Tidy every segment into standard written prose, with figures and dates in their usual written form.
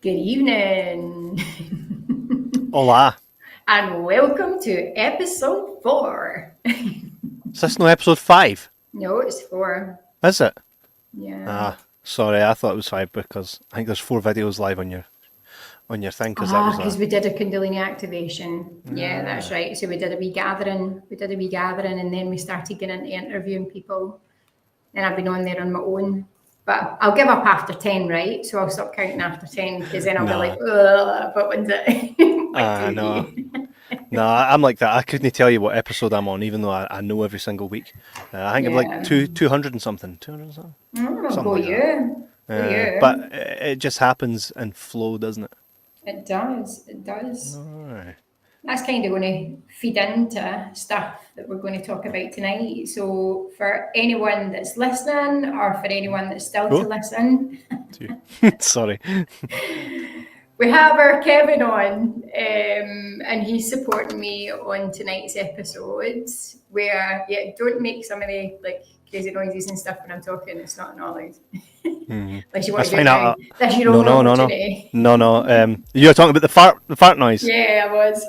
Good evening. Hola. And welcome to episode 4. Is this no episode 5? No, it's 4. Is it? Yeah. Sorry, I thought it was 5 because I think there's 4 videos live on your thing because that was Because we did a Kundalini activation. Yeah, that's right. So we did a wee gathering. And then we started getting into interviewing people. And I've been on there on my own. But I'll give up after 10, right? So I'll stop counting after 10 because then I'll be like, ugh, but when's it? No, I'm like that. I couldn't tell you what episode I'm on, even though I know every single week. I think I'm like 200 and something. 200 and something. Something like you. That. But it just happens in flow, doesn't it? It does. All right. That's kind of going to feed into stuff that we're going to talk about tonight. So for anyone that's listening or for anyone that's still to listen. Sorry. We have our Kevin on and he's supporting me on tonight's episodes where, don't make some of the crazy noises and stuff when I'm talking. It's not allowed. Unless you want to do it. That's your own opportunity. No. You're talking about the fart noise? Yeah, I was.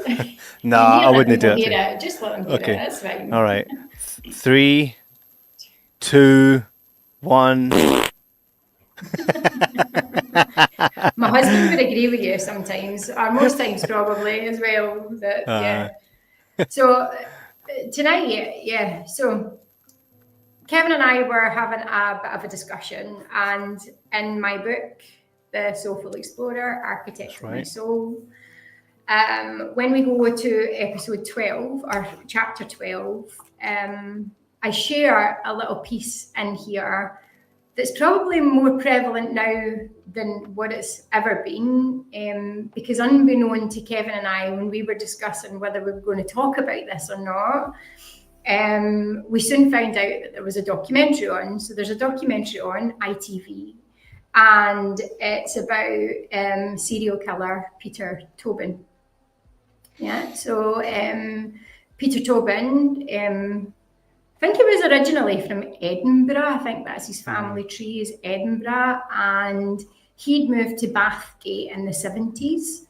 No, I wouldn't do it. Just let them hear it. That's fine. All right. 3, 2, 1. My husband would agree with you sometimes, or most times probably as well. So tonight, so Kevin and I were having a bit of a discussion, and in my book, The Soulful Explorer, Architect of My Soul, when we go to episode 12 or chapter 12, I share a little piece in here that's probably more prevalent now than what it's ever been, because unbeknown to Kevin and I, when we were discussing whether we were going to talk about this or not, we soon found out that there was a documentary on. So there's a documentary on ITV, and it's about serial killer Peter Tobin. Yeah, so Peter Tobin, I think he was originally from Edinburgh. I think that's his family tree is Edinburgh, and he'd moved to Bathgate in the 70s.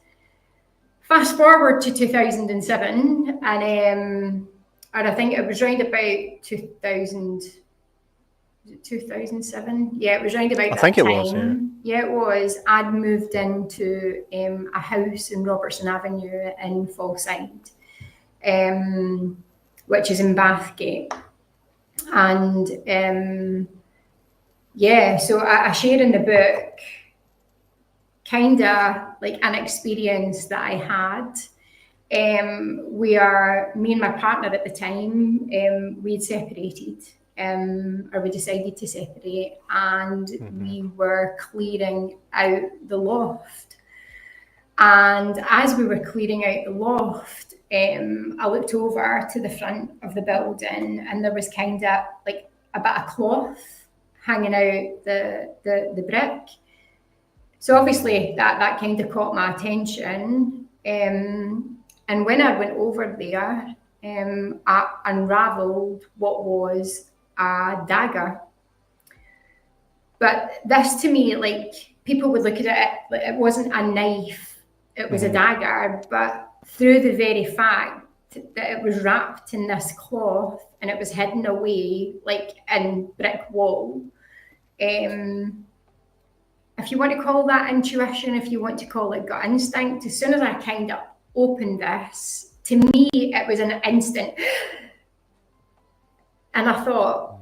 Fast forward to 2007, and I think it was around about 2007. Yeah, it was around about that time. I think it was, yeah. Yeah, it was. I'd moved into a house in Robertson Avenue in Fallside, which is in Bathgate. And so I share in the book kind of like an experience that I had. Me and my partner at the time, we'd separated, or we decided to separate, and we were clearing out the loft. And as we were clearing out the loft, I looked over to the front of the building, and there was kind of like a bit of cloth hanging out the brick. So obviously that kind of caught my attention. And when I went over there, I unravelled what was a dagger. But this to me, like, people would look at it, it wasn't a knife, it was a dagger, but through the very fact that it was wrapped in this cloth and it was hidden away, like in brick wall, if you want to call that intuition, if you want to call it gut instinct, as soon as I kind of opened this, to me, it was an instant. And I thought,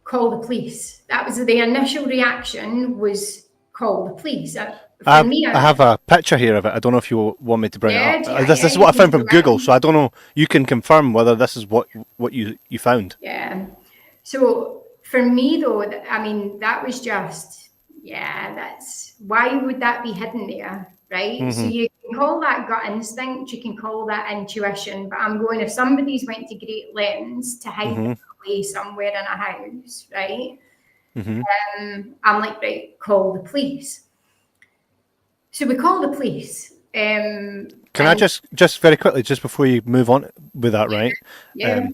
call the police. That was the initial reaction, was call the police. I have a picture here of it. I don't know if you want me to bring it up. This is what I found from Google, so I don't know. You can confirm whether this is what you found. Yeah. So for me, though, I mean, that was just, that's, why would that be hidden there, right? So you can call that gut instinct, you can call that intuition, but I'm going, if somebody's went to great lengths to hide it away somewhere in a house, right? I'm like, right, call the police. So we call the police. Can I just very quickly, just before you move on with that, right? Yeah.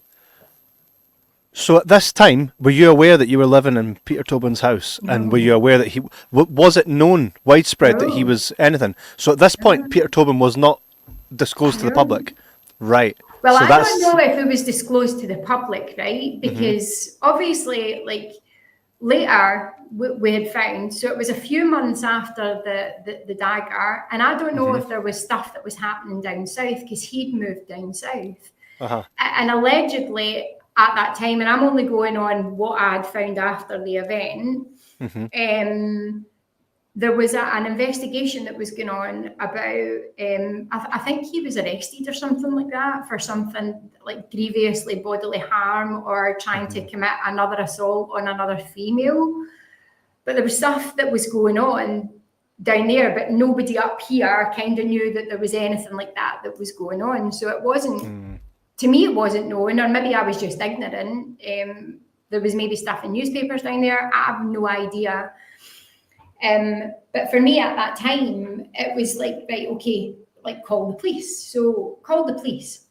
So at this time, were you aware that you were living in Peter Tobin's house? No. And were you aware that was it known, widespread, that he No. was anything? So at this point, No. Peter Tobin was not disclosed to the No. public? Right. Well, so I that's... don't know if it was disclosed to the public, right? Because obviously, like, later we had found, so it was a few months after the dagger, and I don't know if there was stuff that was happening down south, because he'd moved down south. And allegedly at that time, and I'm only going on what I had found after the event, there was an investigation that was going on about, I think he was arrested or something like that for something like grievously bodily harm or trying to commit another assault on another female. But there was stuff that was going on down there, but nobody up here kind of knew that there was anything like that was going on. So it wasn't, to me, it wasn't known, or maybe I was just ignorant. There was maybe stuff in newspapers down there. I have no idea. But for me at that time, it was like, right, okay, like, call the police. So call the police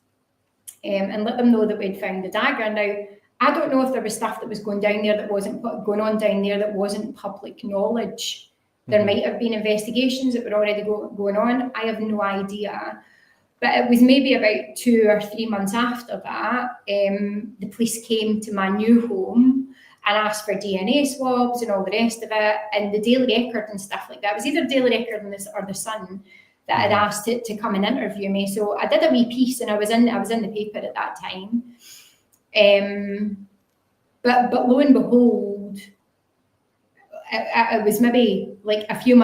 and let them know that we'd found the dagger. Now, I don't know if there was stuff that was going down there that wasn't going on down there that wasn't public knowledge. There might have been investigations that were already going on. I have no idea. But it was maybe about 2 or 3 months after that, the police came to my new home and asked for DNA swabs and all the rest of it, and the Daily Record and stuff like that. It was either Daily Record or the Sun that had asked it to come and interview me. So I did a wee piece, and I was in the paper at that time. But lo and behold, it was maybe like a few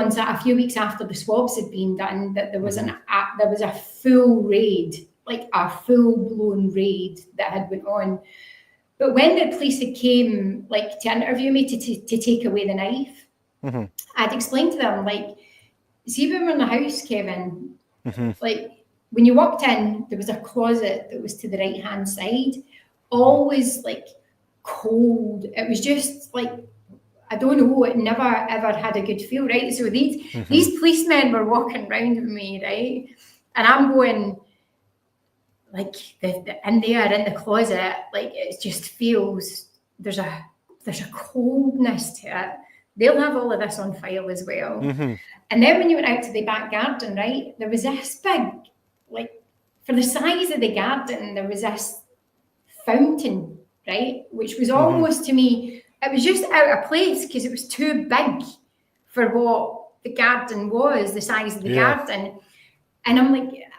weeks after the swabs had been done that there was a full raid, like a full-blown raid that had went on. But when the police had came, like, to interview me to take away the knife, I'd explained to them, like, see, when we're in the house, Kevin, like, when you walked in, there was a closet that was to the right-hand side, always, like, cold. It was just, like, I don't know, it never, ever had a good feel, right? So these policemen were walking around with me, right? And I'm going, like, in there in the closet, like, it just feels there's a coldness to it. They'll have all of this on file as well. And then when you went out to the back garden, right, there was this big, like, for the size of the garden, there was this fountain, right, which was almost, to me, it was just out of place because it was too big for what the garden was, the size of the garden. And I'm like,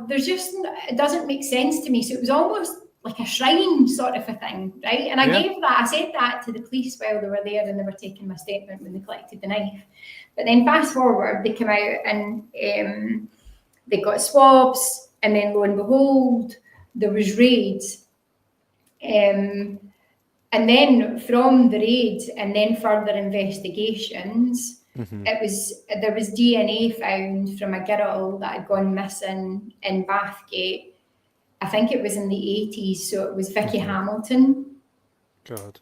there's just, it doesn't make sense to me. So it was almost like a shrine sort of a thing, right? And I said that to the police while they were there and they were taking my statement when they collected the knife. But then fast forward, they came out and they got swabs, and then lo and behold, there was raids. And then from the raids and then further investigations, there was DNA found from a girl that had gone missing in Bathgate. I think it was in the 80s, so it was Vicky Hamilton. God.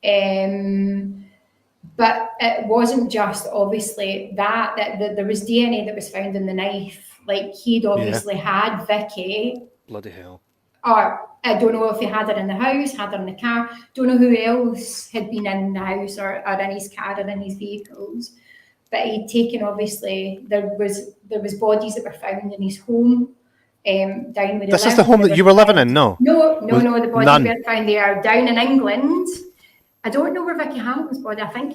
But it wasn't just obviously that there was DNA that was found in the knife. Like, he'd obviously had Vicky. Bloody hell. Or I don't know if he had her in the house, had her in the car. Don't know who else had been in the house or in his car or in his vehicles. But he'd taken, obviously, there was bodies that were found in his home. Down where he lived. This is the home that you were living in, no? No, the bodies weren't found there. Down in England. I don't know where Vicky Hamilton's body. I think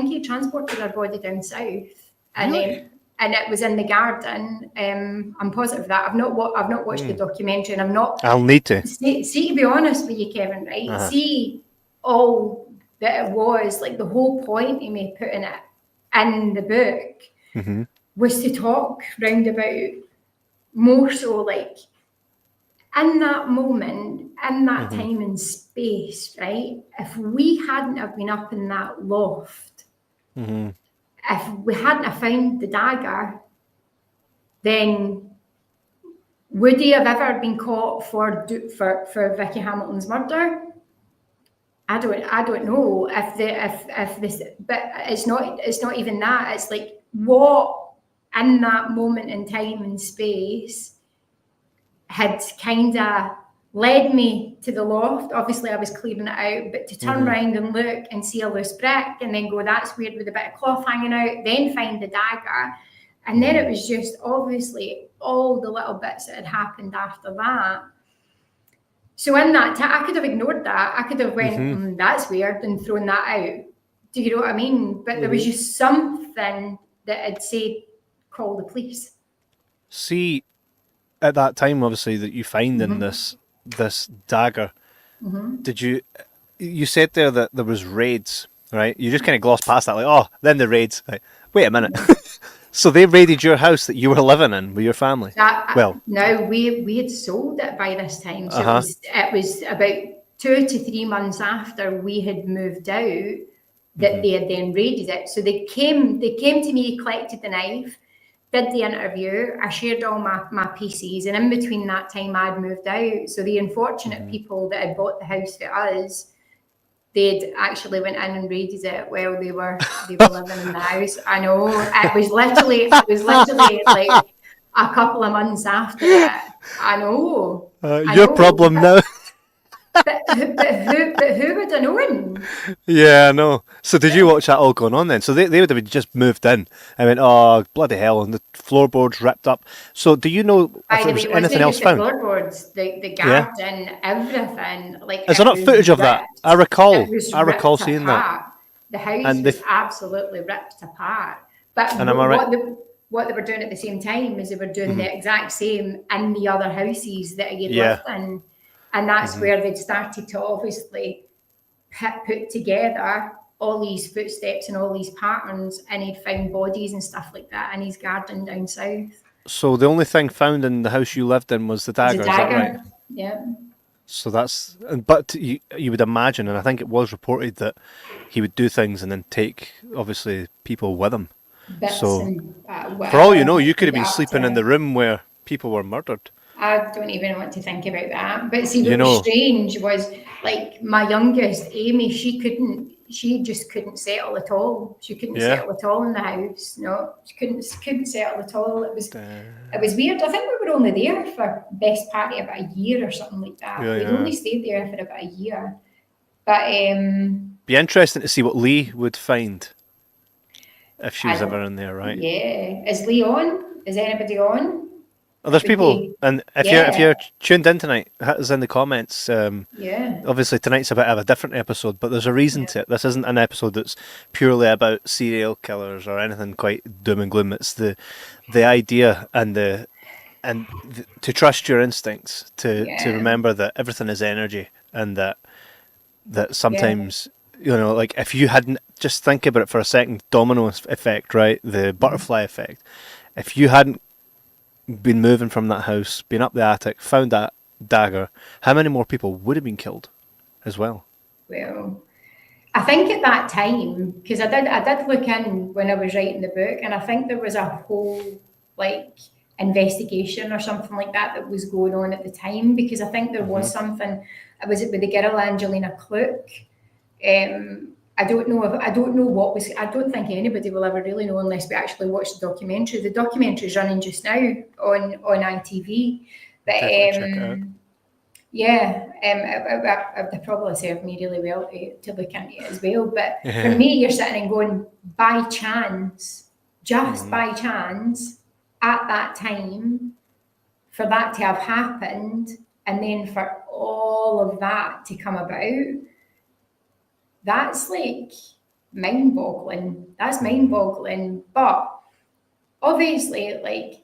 he transported her body down south, and and it was in the garden. I'm positive of that. I've not watched the documentary, and I'm not. I'll need to. See, to be honest with you, Kevin, right? See all that it was, like, the whole point of me putting it in the book was to talk round about more so, like, in that moment, in that time and space, right? If we hadn't have been up in that loft, if we hadn't have found the dagger, then would he have ever been caught for Vicky Hamilton's murder? I don't know if this, but it's not even that. It's like, what in that moment in time and space had kind of led me to the loft. Obviously, I was clearing it out, but to turn around and look and see a loose brick and then go, that's weird, with a bit of cloth hanging out, then find the dagger. And then it was just obviously all the little bits that had happened after that. So in that time, I could have ignored that. I could have went, that's weird, and thrown that out. Do you know what I mean? But there was just something that had said, call the police. See, at that time, obviously, that you find in this dagger, did you said there that there was raids, right? You just kind of glossed past that, like, oh, then the raids. Like, wait a minute. So they raided your house that you were living in with your family? No, we had sold it by this time. So it was about 2 to 3 months after we had moved out that they had then raided it. So they came to me, collected the knife, did the interview. I shared all my PCs, and in between that time I'd moved out. So the unfortunate people that had bought the house for us, they'd actually went in and raided it while they were living in the house. I know, it was literally like a couple of months after it. I know. Your problem now. But who would have known? Yeah, I know. So did you watch that all going on then? So they would have just moved in and went, oh, bloody hell, and the floorboards ripped up. So do you know if there was anything else found? The floorboards, the garden, everything. Like, is there not footage of that? I recall seeing that. The house was absolutely ripped apart. But what they were doing at the same time is they were doing the exact same in the other houses that he had lived in. And that's where they'd started to obviously put together all these footsteps and all these patterns, and he'd found bodies and stuff like that in his garden down south. So the only thing found in the house you lived in was the dagger, is that right? Yeah. So that's, but you would imagine, and I think it was reported that he would do things and then take, obviously, people with him. For all you know, you could have been sleeping in the room where people were murdered. I don't even want to think about that. But see, what was strange was, like, my youngest, Amy, she just couldn't settle at all. She couldn't settle at all in the house. No, she couldn't settle at all. It was weird. I think we were only there for best part of about a year or something like that. We'd only stayed there for about a year. But be interesting to see what Lee would find if she was ever in there, right? Yeah. Is Lee on? Is anybody on? Well, there's people, and if you're tuned in tonight, hit us in the comments. Obviously tonight's a bit of a different episode, but there's a reason to it. This isn't an episode that's purely about serial killers or anything quite doom and gloom. It's the idea and to trust your instincts, to remember that everything is energy, and that sometimes like if you hadn't, just think about it for a second, domino effect, right? The butterfly effect. If you hadn't been moving from that house, been up the attic, found that dagger, how many more people would have been killed as well? Well, I think at that time, because I did look in when I was writing the book, and I think there was a whole investigation or something like that was going on at the time, because I think there was something. Was it with the girl Angelina Kluk? I don't know what was. I don't think anybody will ever really know unless we actually watch the documentary. The documentary is running just now on ITV. But it probably served me really well to look into it as well. But for me, you're sitting and going, by chance, just by chance, at that time, for that to have happened, and then for all of that to come about. That's mind-boggling. That's mind-boggling. But obviously,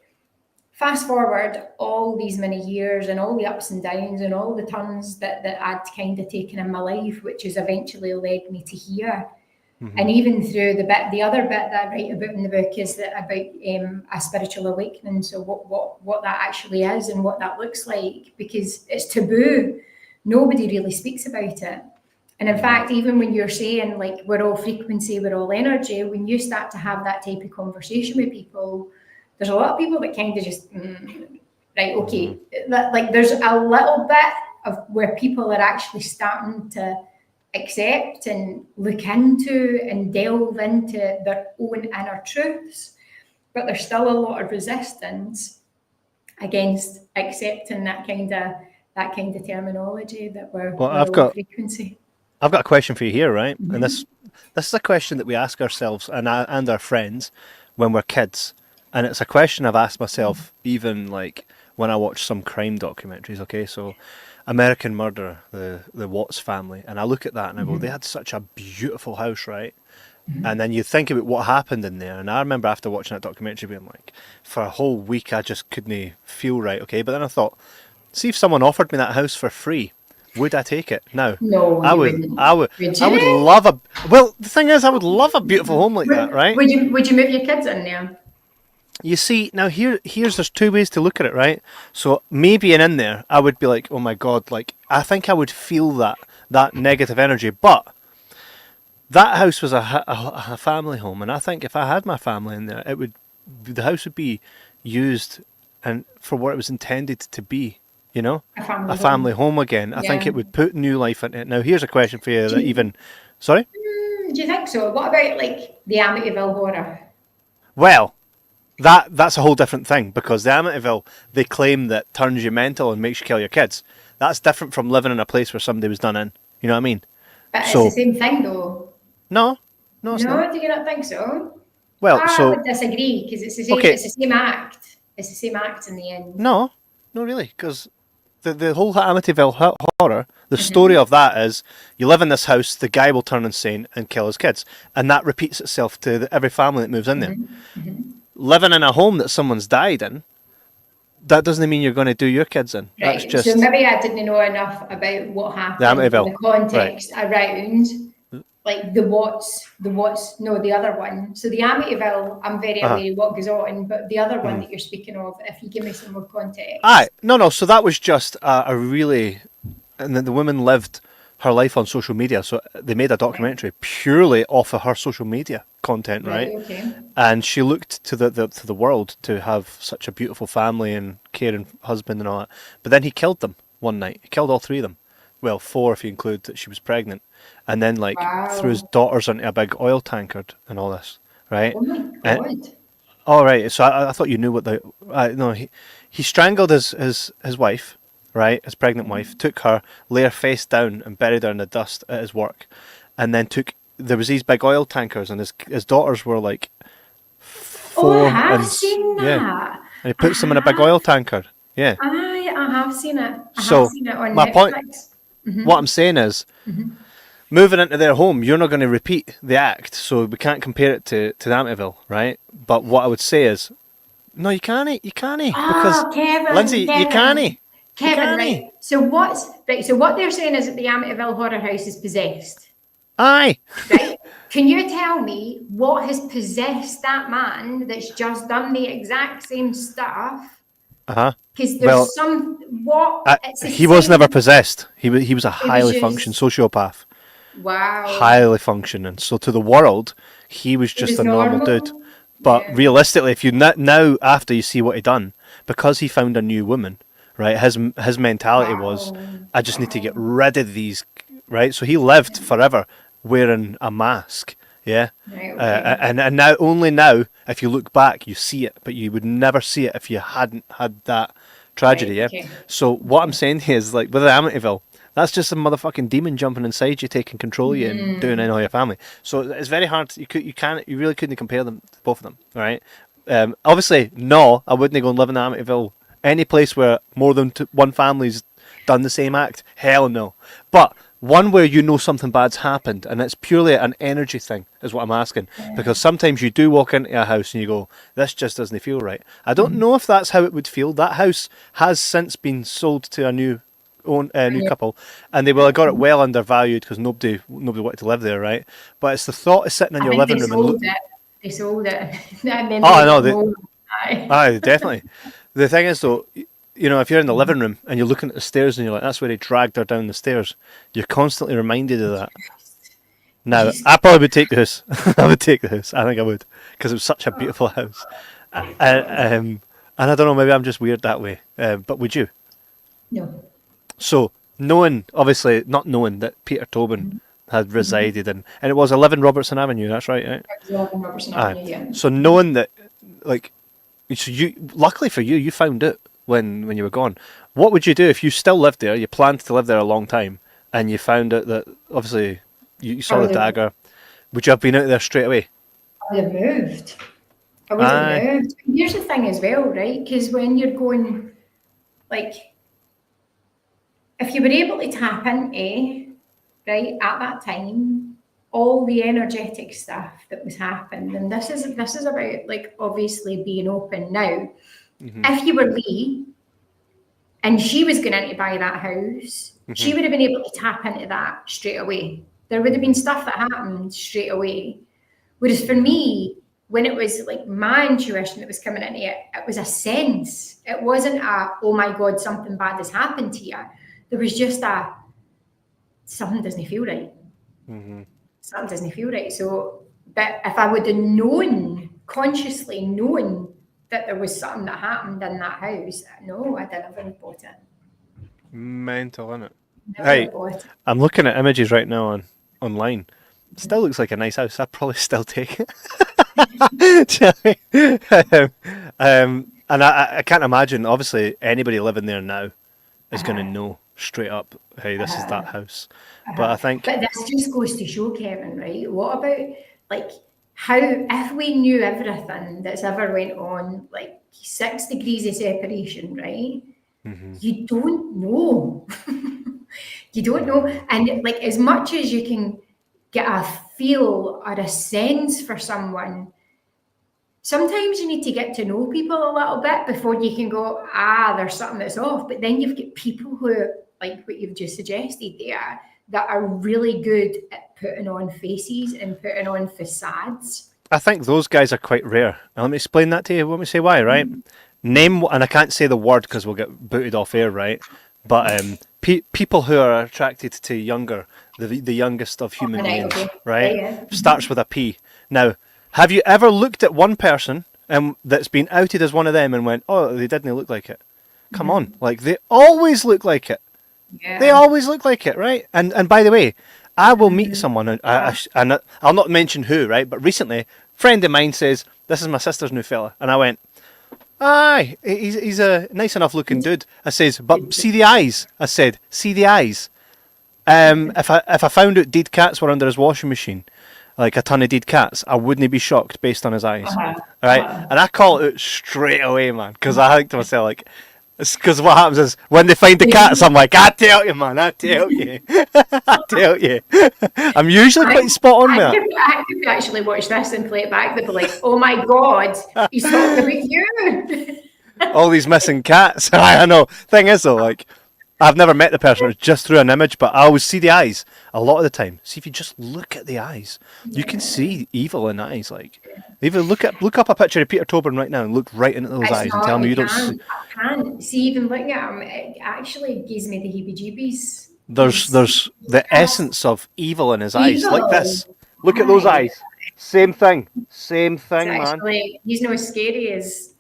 fast forward all these many years and all the ups and downs and all the turns that I'd kind of taken in my life, which has eventually led me to here. And even through the other bit that I write about in the book is about a spiritual awakening. So what that actually is and what that looks like, because it's taboo. Nobody really speaks about it. And in fact, even when you're saying we're all frequency, we're all energy, when you start to have that type of conversation with people, there's a lot of people that kind of just, right, okay. There's a little bit of where people are actually starting to accept and look into and delve into their own inner truths. But there's still a lot of resistance against accepting that kind of that kind of terminology that we're Well, low frequency. I've got a question for you here, right? Mm-hmm. And this is a question that we ask ourselves and our friends when we're kids, and it's a question I've asked myself even like when I watch some crime documentaries. Okay, so American Murder, the Watts family, and I look at that and I go, they had such a beautiful house, right? And then you think about what happened in there, and I remember after watching that documentary being like, for a whole week I just couldn't feel right. Okay, but then I thought, see if someone offered me that house for free. Would I take it? No. No, I would. wouldn't. I would. I would love a. Well, the thing is, I would love a beautiful home like that, right? Would you move your kids in there? You see, now here's there's two ways to look at it, right? So me being in there, I would be like, oh my god, like I think I would feel that negative energy. But that house was a family home, and I think if I had my family in there, the house would be used and for what it was intended to be. You know, a family home again. I think it would put new life in it. Now, here's a question for you that even... Sorry? Do you think so? What about, like, the Amityville Horror? Well, that's a whole different thing, because the Amityville, they claim that turns you mental and makes you kill your kids. That's different from living in a place where somebody was done in. You know what I mean? But it's the same thing, though. No, it's not. No, do you not think so? Well, I would disagree, because it's the same. Okay. It's the same act. It's the same act in the end. No, really, because... The whole Amityville Horror, the story of that is you live in this house, the guy will turn insane and kill his kids. And that repeats itself to every family that moves in there. Living in a home that someone's died in, that doesn't mean you're going to do your kids in. Right. That's just... So maybe I didn't know enough about what happened in the context around... Like the other one. So the Amityville, I'm very aware of what goes on, but the other one that you're speaking of, if you give me some more context. No. So that was just a really, and then the woman lived her life on social media. So they made a documentary purely off of her social media content, right? Okay. And she looked to the world to have such a beautiful family and caring husband and all that. But then he killed them one night. He killed all three of them. Well, 4 if you include that she was pregnant. And then, threw his daughters into a big oil tankard and all this, right? Oh, my God. All right. So I thought you knew what he strangled his wife, right? His pregnant wife, took her, lay her face down and buried her in the dust at his work. And then there was these big oil tankers and his daughters were like 4. Oh, I have seen that. Yeah. And he puts them in a big oil tankard. Yeah. I have seen it. I have seen it on my Netflix. Point, what I'm saying is, moving into their home, you're not going to repeat the act, so we can't compare it to Amityville, right? But what I would say is, no, you can't, because Kevin, Lindsay, you can't. Kevin, right? So what they're saying is that the Amityville Horror House is possessed. Aye. Right? Can you tell me what has possessed that man that's just done the exact same stuff? Because there's he was never possessed. He was a highly functioning sociopath. Wow. Highly functioning. So to the world, he was just a normal dude. But realistically, if you now after you see what he done, because he found a new woman, right? His mentality was, I just need to get rid of these, right? So he lived forever wearing a mask. Yeah, right, okay. And now, if you look back, you see it, but you would never see it if you hadn't had that tragedy. Right, okay. So what I'm saying here is, like with Amityville, that's just a motherfucking demon jumping inside you, taking control of you and doing it in all your family. So it's very hard. You really couldn't compare them, both of them, right? Obviously, no, I wouldn't go and live in Amityville. Any place where more than one family's done the same act, hell no. But one where you know something bad's happened, and it's purely an energy thing, is what I'm asking. Because sometimes you do walk into a house and you go, this just doesn't feel right. I don't know if that's how it would feel. That house has since been sold to a new couple, and they will have got it well undervalued because nobody wanted to live there, right? But it's the thought of sitting in your living room They sold it. And then Aye, definitely. The thing is, though, you know, if you're in the living room and you're looking at the stairs and you're like, that's where he dragged her down the stairs, you're constantly reminded of that. Now, I probably would take the house. I would take the house. I think I would, because it was such a beautiful house. And I don't know, maybe I'm just weird that way. But would you? No. So, obviously not knowing that Peter Tobin had resided in, and it was 11 Robertson Avenue, that's right? It was 11 Robertson Avenue, yeah. So knowing that, luckily for you, you found it when you were gone. What would you do if you still lived there, you planned to live there a long time, and you found out that, obviously, you saw the dagger? Would you have been out there straight away? I would have moved. I would have moved. Here's the thing as well, right? Because when you're going, like, if you were able to tap into, right, at that time, all the energetic stuff that was happening, and this is about, like, obviously being open now. If you were Lee and she was going in to buy that house, she would have been able to tap into that straight away. There would have been stuff that happened straight away. Whereas for me, when it was like my intuition that was coming into it, it was a sense. It wasn't a, oh my God, something bad has happened to you. There was just a, something doesn't feel right. Something doesn't feel right. So, but if I would have known, consciously known that there was something that happened in that house, no, I didn't have bought it. Mental, innit? Hey, I'm looking at images right now online. Still looks like a nice house. I'd probably still take it. And I can't imagine, obviously, anybody living there now is going to know straight up, hey, this is that house. But I think... But this just goes to show, Kevin, right? What about, like, how, if we knew everything that's ever went on, like 6 degrees of separation, right? You don't know. You don't know. And, like, as much as you can get a feel or a sense for someone, sometimes you need to get to know people a little bit before you can go, there's something that's off. But then you've got people who, like what you've just suggested there, that are really good at putting on faces and putting on facades. I think those guys are quite rare. Now, let me explain that to you. Let me say why, right? Name, and I can't say the word because we'll get booted off air, right? But people who are attracted to younger, the youngest of human beings, right? Yeah. Starts with a P. Now, have you ever looked at one person that's been outed as one of them and went, oh, they didn't look like it? Come on. Like, they always look like it. Yeah. They always look like it, right? And by the way, I will meet someone, and I'll not mention who, right? But recently, a friend of mine says, this is my sister's new fella. And I went, aye, he's a nice enough looking dude. I says, but see the eyes. I said, see the eyes. If I found out dead cats were under his washing machine, like a ton of dead cats, I wouldn't be shocked based on his eyes. Right? And I call it out straight away, man, because I think to myself, like, because what happens is when they find the cats, I'm like, I tell you, man, I tell you. I tell you. I'm usually quite spot on there. I could actually watch this and play it back. They'd be like, oh my God, he's talking about you. All these missing cats. I know. Thing is, though, like, I've never met the person. It's just through an image, but I always see the eyes a lot of the time. See, if you just look at the eyes, you can see evil in the eyes. Like, even look up a picture of Peter Tobin right now and look right into those eyes and tell me you don't see. I can't see. Even looking at him, it actually gives me the heebie-jeebies. There's the essence of evil in his eyes, like this. Look at those eyes. Same thing, man. He's not as scary as.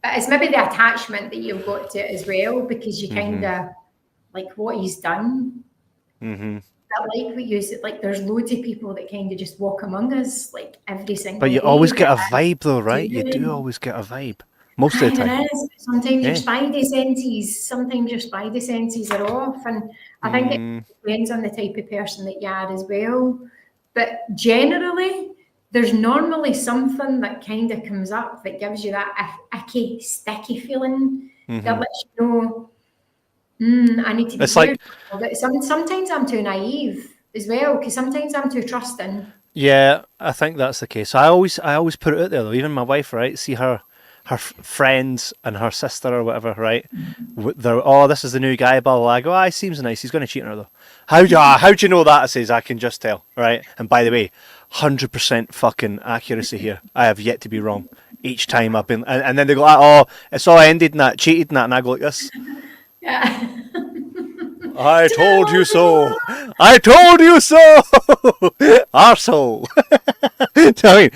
But it's maybe the attachment that you've got to it as well, because you kind of like what he's done. But like what you said, like there's loads of people that kind of just walk among us like every single day. But you always get a vibe though, right? You do always get a vibe. Most of the time. There is. Sometimes your spidey senses are off. And I think it depends on the type of person that you are as well. But generally, there's normally something that kind of comes up that gives you that icky, sticky feeling that lets you know, I need to be careful. But sometimes I'm too naive as well, because sometimes I'm too trusting. Yeah, I think that's the case. I always put it out there though. Even my wife, right? See her friends and her sister or whatever, right? They're, this is the new guy, blah, blah, blah. I go, he seems nice. He's going to cheat on her, though. How'd you know that? I says, I can just tell, right? And by the way, 100% fucking accuracy here. I have yet to be wrong. Each time I've been... And then they go, it's all ended in that, cheated in that, and I go like this. Yeah. I told you so. I told you so. Arsehole. I mean,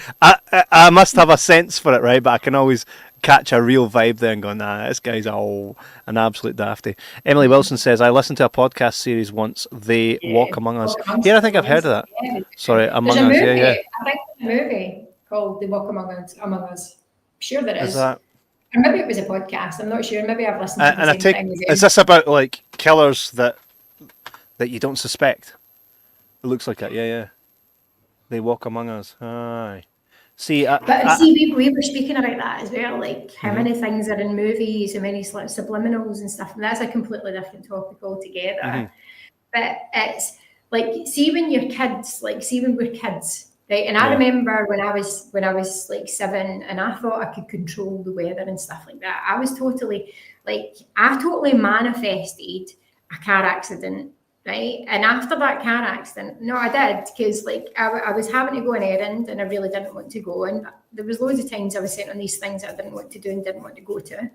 I must have a sense for it, right? But I can always catch a real vibe there and go, nah, this guy's an absolute dafty. Emily Wilson says, I listened to a podcast series once, They Walk Among Us. Yeah, I think I've heard of that. Yeah. Sorry, Among Us. Yeah. I think there's a movie called They Walk Among Us. I'm sure there is. Is that? Or maybe it was a podcast. I'm not sure. Maybe I've listened to the same thing as you. Is this about like killers that you don't suspect? It looks like it. Yeah. They walk among us. Aye. See, we were speaking about that as well, like how many things are in movies, how many subliminals and stuff, and that's a completely different topic altogether. But it's like, see when we're kids, right? And I remember when I was like 7, and I thought I could control the weather and stuff like that. I totally manifested a car accident. Right. And after that car accident, no, I did, because like I was having to go on errand and I really didn't want to go. And there was loads of times I was sent on these things that I didn't want to do and didn't want to go to.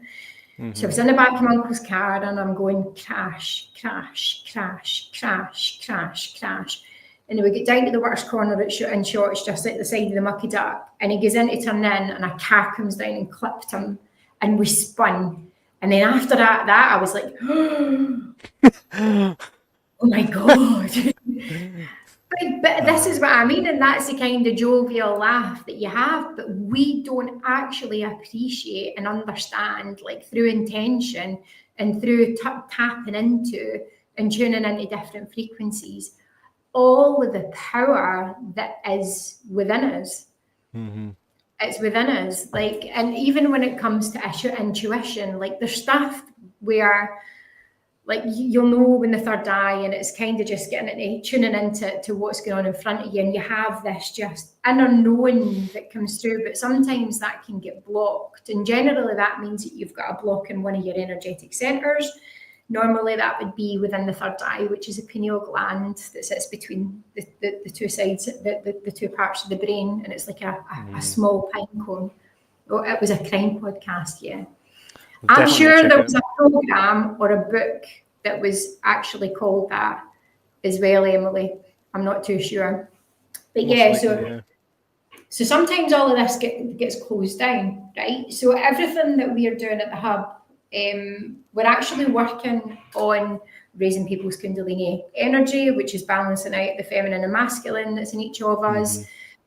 So I was in the back of my uncle's car and I'm going crash, crash, crash, crash, crash, crash. And then we get down to the worst corner in Shorts, just at the side of the Mucky Duck. And he goes in to turn in and a car comes down and clipped him and we spun. And then after that I was like, oh my God. But this is what I mean, and that's the kind of jovial laugh that you have, but we don't actually appreciate and understand, like through intention and through tapping into and tuning into different frequencies, all of the power that is within us. It's within us, like, and even when it comes to intuition, like there's stuff where, like, you'll know when the third eye, and it's kind of just tuning into what's going on in front of you, and you have this just inner knowing that comes through, but sometimes that can get blocked, and generally that means that you've got a block in one of your energetic centers. Normally that would be within the third eye, which is a pineal gland that sits between the two sides, the two parts of the brain, and it's like a small pine cone. Oh, it was a crime podcast, yeah. I'm sure there was a program or a book that was actually called that as well, Emily. I'm not too sure. But yeah, so sometimes all of this gets closed down, right? So everything that we are doing at the Hub, we're actually working on raising people's Kundalini energy, which is balancing out the feminine and masculine that's in each of us.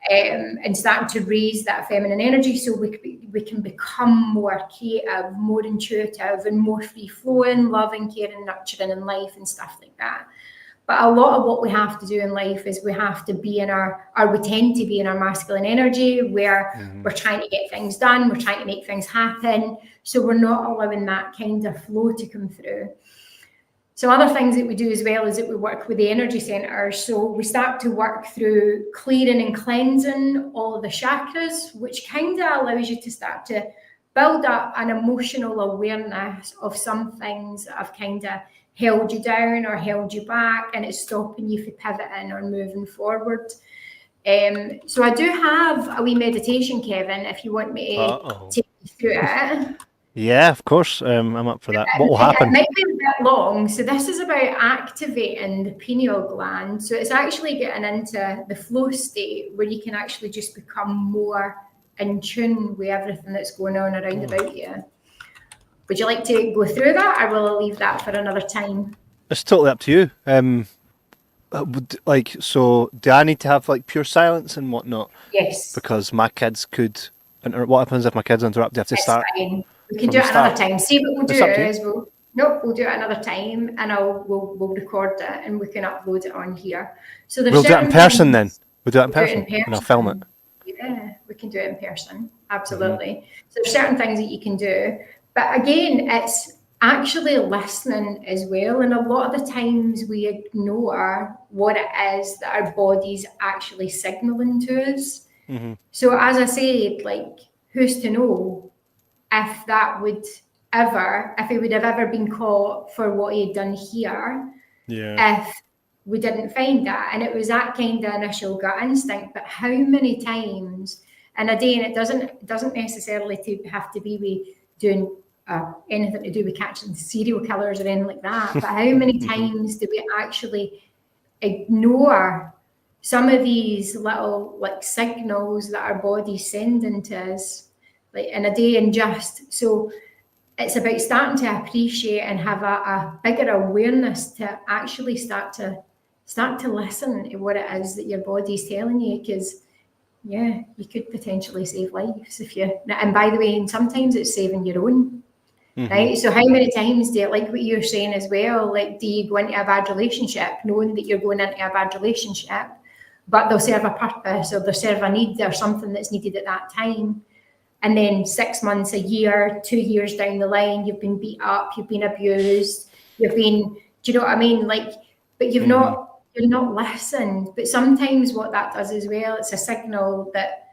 And starting to raise that feminine energy so we can become more creative, more intuitive, and more free-flowing, loving, caring, nurturing in life and stuff like that. But a lot of what we have to do in life is we have to be we tend to be in our masculine energy, where we're trying to get things done, we're trying to make things happen, so we're not allowing that kind of flow to come through. So other things that we do as well is that we work with the energy centers. So we start to work through clearing and cleansing all of the chakras, which kind of allows you to start to build up an emotional awareness of some things that have kind of held you down or held you back, and it's stopping you from pivoting or moving forward. So I do have a wee meditation, Kevin, if you want me to take you through it. Yeah, of course. I'm up for that. What will happen? It might be a bit long. So this is about activating the pineal gland. So it's actually getting into the flow state where you can actually just become more in tune with everything that's going on around about you. Would you like to go through that, or will I leave that for another time? It's totally up to you. So do I need to have like pure silence and whatnot? Yes. Because my kids could. What happens if my kids interrupt? Do you have to start? Fine. We can do it another time. See, what we'll do is we'll do it another time, and we'll record it and we can upload it on here. So we'll do it in person then. We'll do it in person, and I'll film it. Yeah, we can do it in person. Absolutely. So there's certain things that you can do, but again, it's actually listening as well. And a lot of the times we ignore what it is that our body's actually signaling to us. So as I said, like, who's to know if he would have ever been caught for what he had done here, if we didn't find that. And it was that kind of initial gut instinct. But how many times, and again, it doesn't necessarily have to be with doing anything to do with catching serial killers or anything like that, but how many times do we actually ignore some of these little like signals that our body's sending to us, like in a day? And just so it's about starting to appreciate and have a bigger awareness to actually start to listen to what it is that your body's telling you, because yeah, you could potentially save lives if you. And by the way, and sometimes it's saving your own. Right. So how many times do you, like what you're saying as well, like do you go into a bad relationship knowing that you're going into a bad relationship, but they'll serve a purpose or they'll serve a need or something that's needed at that time. And then 6 months, a year, 2 years down the line, you've been beat up, you've been abused, you've been, do you know what I mean? Like, but you're not listened. But sometimes what that does as well, it's a signal that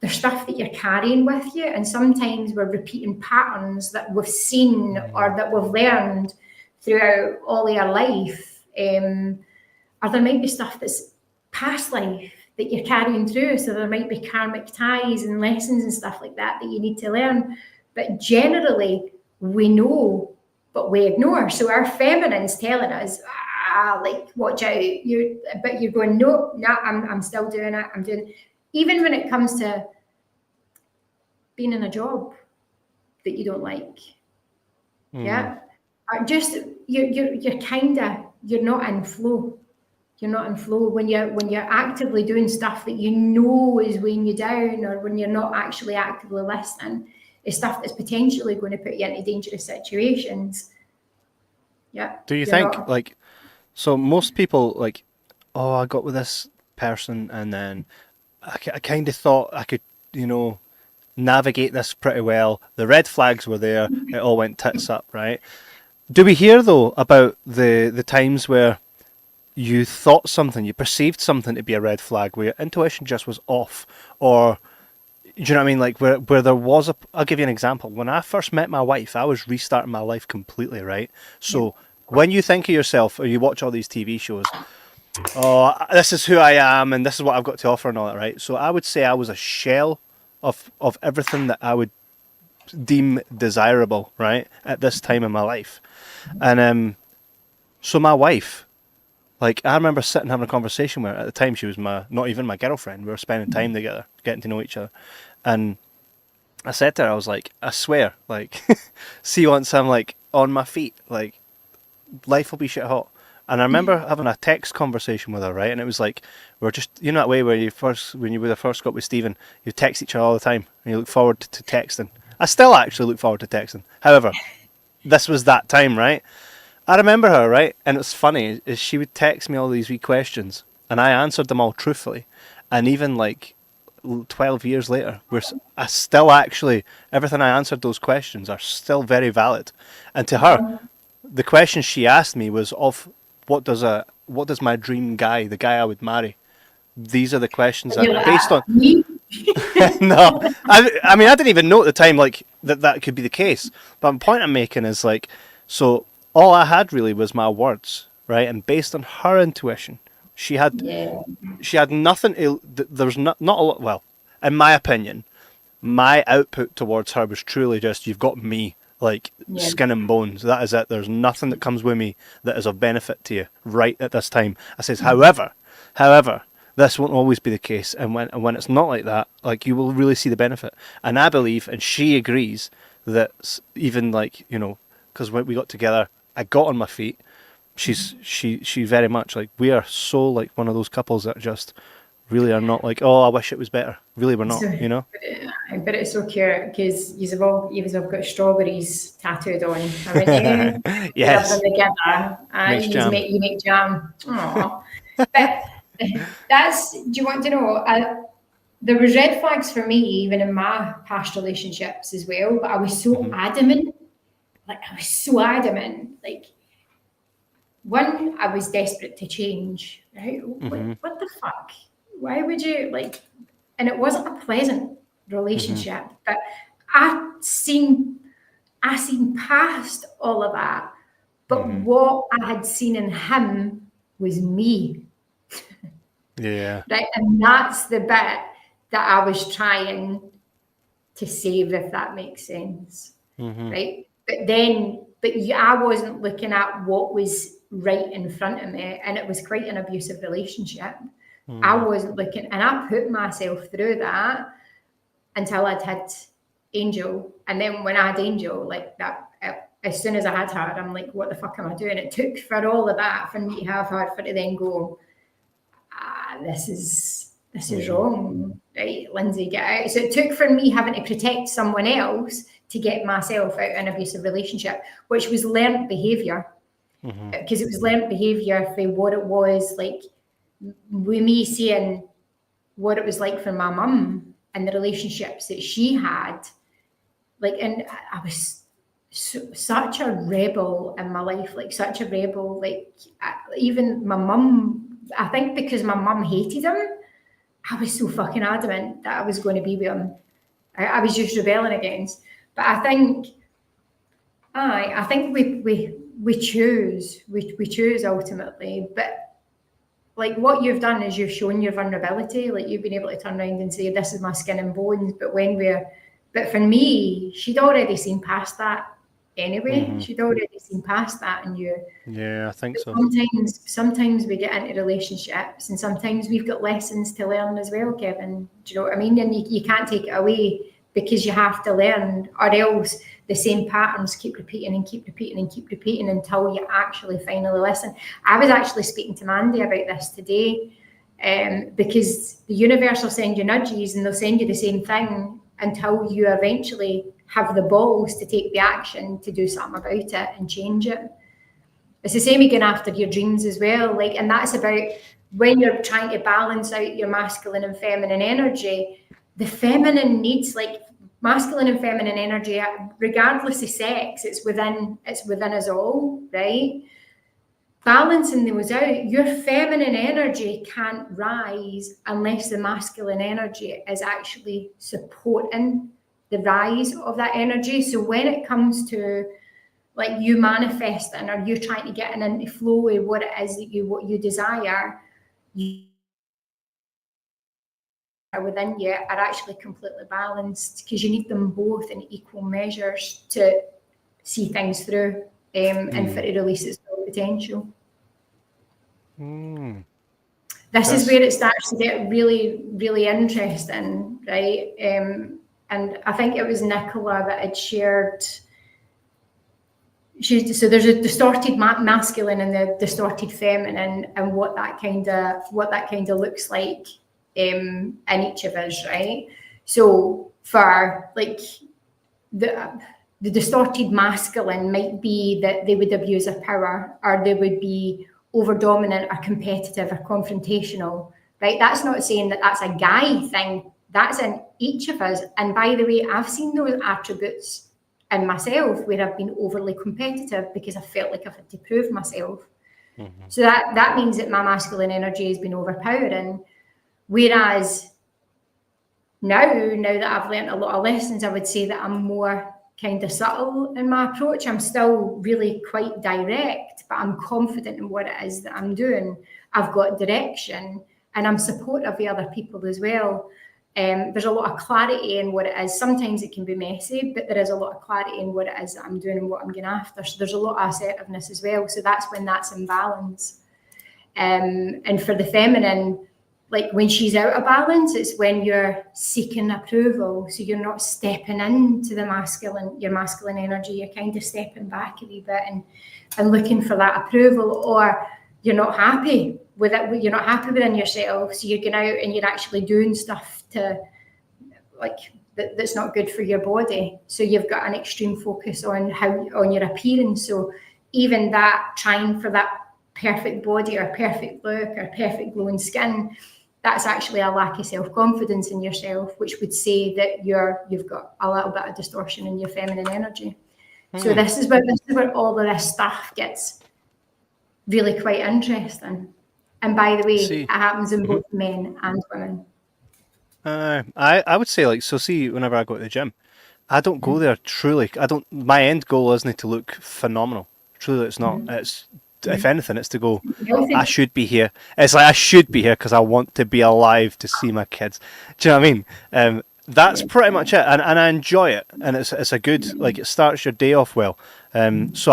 there's stuff that you're carrying with you, and sometimes we're repeating patterns that we've seen or that we've learned throughout all our life, or there might be stuff that's past life that you're carrying through, so there might be karmic ties and lessons and stuff like that that you need to learn, but generally we know but we ignore. So our feminine's telling us, like, watch out, but you're going, no, I'm still doing it, I'm doing it. Even when it comes to being in a job that you don't like, yeah, or just you're not in flow. You're not in flow when you're actively doing stuff that you know is weighing you down, or when you're not actually actively listening. It's stuff that's potentially going to put you into dangerous situations. Yeah. Do you think like? So most people like, oh, I got with this person, and then I kind of thought I could, navigate this pretty well. The red flags were there. It all went tits up, right? Do we hear though about the times where you thought something, you perceived something to be a red flag, where your intuition just was off, or do you know what I mean? Like where there was I'll give you an example. When I first met my wife, I was restarting my life completely, right? So when you think of yourself, or you watch all these TV shows, oh, this is who I am, and this is what I've got to offer, and all that, right? So I would say I was a shell of everything that I would deem desirable, right, at this time in my life. And so my wife, like, I remember sitting having a conversation with her. At the time, she was not even my girlfriend. We were spending time together, getting to know each other. And I said to her, I was like, I swear, like, see, once I'm, like, on my feet, like, life will be shit hot. And I remember having a text conversation with her, right? And it was like, we're just, that way where when you would have first got with Stephen, you text each other all the time, and you look forward to texting. I still actually look forward to texting. However, this was that time, right? I remember her, right? And it's funny, is she would text me all these wee questions, and I answered them all truthfully. And even like 12 years later, I still actually, everything I answered those questions are still very valid. And to her, the question she asked me was of what does my dream guy, the guy I would marry? These are the questions that based on. No, I mean I didn't even know at the time like that could be the case. But the point I'm making is like, so all I had really was my words, right? And based on her intuition, she had nothing. There's not a lot. Well, in my opinion, my output towards her was truly just, you've got me, like skin and bones. That is it. There's nothing that comes with me that is of benefit to you right at this time. I says, however, this won't always be the case, and when it's not like that, like, you will really see the benefit. And I believe, and she agrees, that even like, because when we got together, I got on my feet. She very much, like, we are so like one of those couples that just really are not like, oh, I wish it was better. Really, we're not, But it's so cute because you've all got strawberries tattooed on, haven't you? Yes. You together. You make jam. Aww. But do you want to know? There was red flags for me even in my past relationships as well, but I was so adamant. Like, I was so adamant. Like, one, I was desperate to change. Right? What the fuck? Why would you, like? And it wasn't a pleasant relationship, but I seen past all of that. But what I had seen in him was me. Yeah. Right. And that's the bit that I was trying to save, if that makes sense. Right. But I wasn't looking at what was right in front of me, and it was quite an abusive relationship. I wasn't looking, and I put myself through that until I'd had Angel. And then when I had Angel, like that, as soon as I had her, I'm like, what the fuck am I doing? It took for all of that for me to have her, for to then go, this is this is wrong, right, Lindsay, get out. So it took for me having to protect someone else to get myself out of an abusive relationship, which was learnt behaviour. Because it was learnt behaviour for what it was like, with me seeing what it was like for my mum and the relationships that she had. Like, and I was such a rebel in my life, like such a rebel. Like, even my mum, I think because my mum hated him, I was so fucking adamant that I was going to be with him. I was just rebelling against. But I think we choose ultimately. But like what you've done is you've shown your vulnerability. Like you've been able to turn around and say, "This is my skin and bones." But for me, she'd already seen past that anyway. She'd already seen past that in you. Yeah, I think so. Sometimes we get into relationships and sometimes we've got lessons to learn as well, Kevin. Do you know what I mean? And you can't take it away because you have to learn, or else the same patterns keep repeating until you actually finally listen. I was actually speaking to Mandy about this today, because the universe will send you nudges and they'll send you the same thing until you eventually have the balls to take the action to do something about it and change it. It's the same again after your dreams as well. Like, and that's about when you're trying to balance out your masculine and feminine energy. The feminine needs, like, masculine and feminine energy, regardless of sex, it's within us all, right? Balancing those out, your feminine energy can't rise unless the masculine energy is actually supporting the rise of that energy. So when it comes to like you manifesting or you trying to get into flow with what it is that what you desire, you within you are actually completely balanced, because you need them both in equal measures to see things through, and for it to release its full potential. This is where it starts to get really, really interesting, right? And I think it was Nicola that had shared. So there's a distorted masculine and the distorted feminine, and what that kind of looks like in each of us, right? So for like the distorted masculine might be that they would abuse their power, or they would be over dominant or competitive or confrontational, right? That's not saying that that's a guy thing. That's in each of us. And by the way, I've seen those attributes in myself where I've been overly competitive because I felt like I've had to prove myself. So that means that my masculine energy has been overpowering. Whereas now that I've learned a lot of lessons, I would say that I'm more kind of subtle in my approach. I'm still really quite direct, but I'm confident in what it is that I'm doing. I've got direction and I'm supportive of other people as well. There's a lot of clarity in what it is. Sometimes it can be messy, but there is a lot of clarity in what it is that I'm doing and what I'm going after. So there's a lot of assertiveness as well. So that's when that's in balance. And for the feminine, like when she's out of balance, it's when you're seeking approval. So you're not stepping into your masculine energy. You're kind of stepping back a wee bit and looking for that approval, or you're not happy with it. You're not happy within yourself. So you're going out and you're actually doing stuff to like that's not good for your body. So you've got an extreme focus on your appearance. So even that trying for that perfect body or perfect look or perfect glowing skin, that's actually a lack of self-confidence in yourself, which would say that you've got a little bit of distortion in your feminine energy. So this is where all of this stuff gets really quite interesting. And by the way, it happens in both men and women. I would say, like, so see, whenever I go to the gym, I don't go there truly. My end goal isn't to look phenomenal. Truly, it's not. It's, if anything, it's to go, I should be here. It's like I should be here because I want to be alive to see my kids. Do you know what I mean? That's pretty much it, and I enjoy it, and it's a good, like, it starts your day off well. So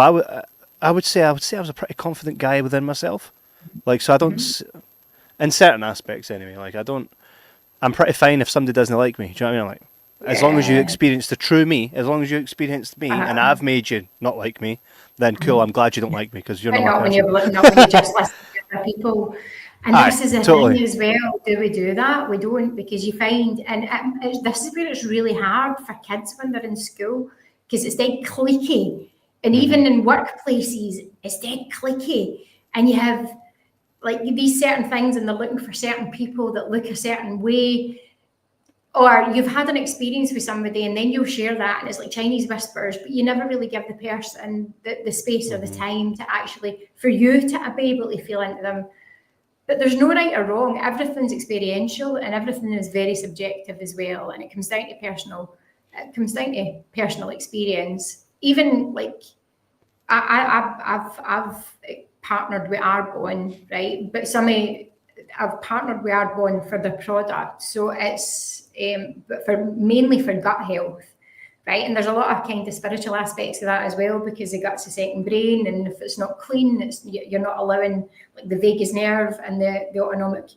I would say I was a pretty confident guy within myself. Like, so I don't, in certain aspects anyway. Like, I'm pretty fine if somebody doesn't like me. Do you know what I mean? Like, as long as you experience the true me, as long as you experienced me, and I've made you not like me, then cool. I'm glad you don't like me because you're not my person. Not when you just listen to other people. And this is a thing as well. Do we do that? We don't, because you find, and this is where it's really hard for kids when they're in school, because it's dead cliquey. And even in workplaces, it's dead cliquey. And you have like these certain things, and they're looking for certain people that look a certain way. Or you've had an experience with somebody and then you'll share that, and it's like Chinese whispers, but you never really give the person the space or the time to actually, for you to be able to feel into them. But there's no right or wrong. Everything's experiential and everything is very subjective as well. And it comes down to personal experience. Even like I've partnered with Arbonne, right? But I've partnered with Arbonne for the product. So it's mainly for gut health. Right, and there's a lot of kind of spiritual aspects of that as well, because the gut's a second brain, and if it's not clean, you're not allowing like the vagus nerve and the autonomic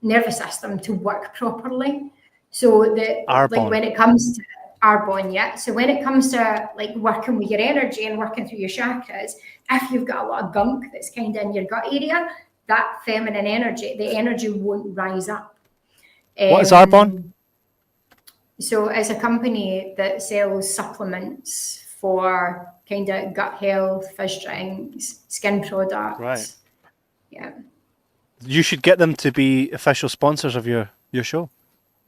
nervous system to work properly. So like when it comes to Arbonne, so when it comes to like working with your energy and working through your chakras, if you've got a lot of gunk that's kind of in your gut area, that feminine energy, the energy won't rise up. What is Arbonne? So it's a company that sells supplements for kind of gut health, fish drinks, skin products. Right. Yeah. You should get them to be official sponsors of your show.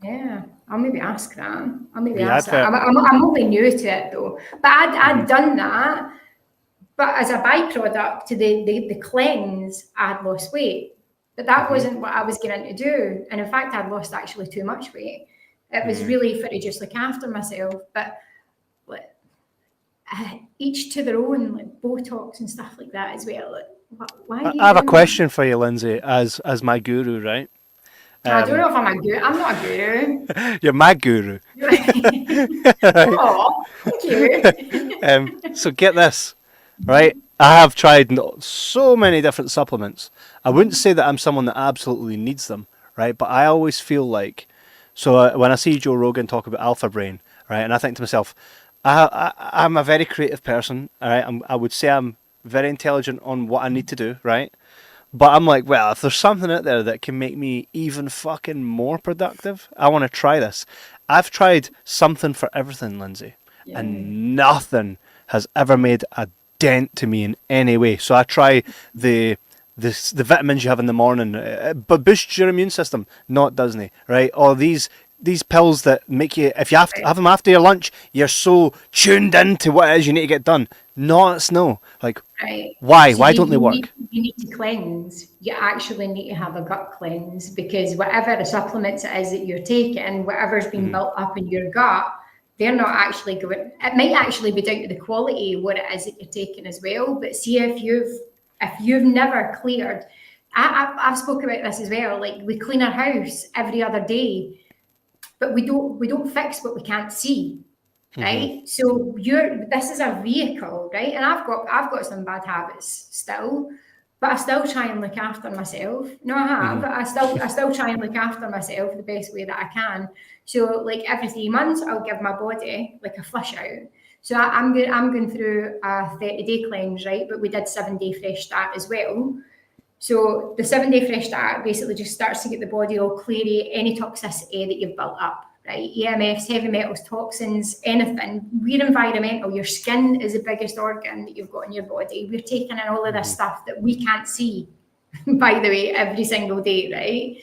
Yeah, I'll maybe ask that. I'm only new to it though. But I'd done that. But as a byproduct to the cleanse, I'd lost weight. But that wasn't what I was getting to do. And in fact, I'd lost actually too much weight. It was really for to just look after myself, but like, each to their own, like Botox and stuff like that as well. Like, why? I have a question for you, Lindsay, as my guru, right? I don't know if I'm a guru. I'm not a guru. You're my guru. Oh, thank you. So get this, right? I have tried so many different supplements. I wouldn't say that I'm someone that absolutely needs them, right? But I always feel like. So when I see Joe Rogan talk about alpha brain, right, and I think to myself, I'm a very creative person, all right? I would say I'm very intelligent on what I need to do, right? But I'm like, well, if there's something out there that can make me even fucking more productive, I want to try this. I've tried something for everything, Lindsay, and nothing has ever made a dent to me in any way. So I try the vitamins you have in the morning, but boosts your immune system. Not doesn't it, right? Or these pills that make you, if you have to have them after your lunch, you're so tuned in to what it is you need to get done. No. Like, why? So why don't they work? You need to cleanse. You actually need to have a gut cleanse, because whatever the supplements it is that you're taking, whatever's been built up in your gut, they're not actually going. It might actually be down to the quality of what it is that you're taking as well. But see, if you've never cleared, I've spoke about this as well. Like, we clean our house every other day, but we don't fix what we can't see, right? So this is a vehicle, right? And I've got some bad habits still, but I still try and look after myself. No, I have. I still try and look after myself the best way that I can. So like every 3 months, I'll give my body like a flush out. So I'm going through a 30-day cleanse, right? But we did 7-day fresh start as well. So the 7-day fresh start basically just starts to get the body all clear of any toxicity that you've built up, right? EMFs, heavy metals, toxins, anything. We're environmental. Your skin is the biggest organ that you've got in your body. We're taking in all of this stuff that we can't see, by the way, every single day, right?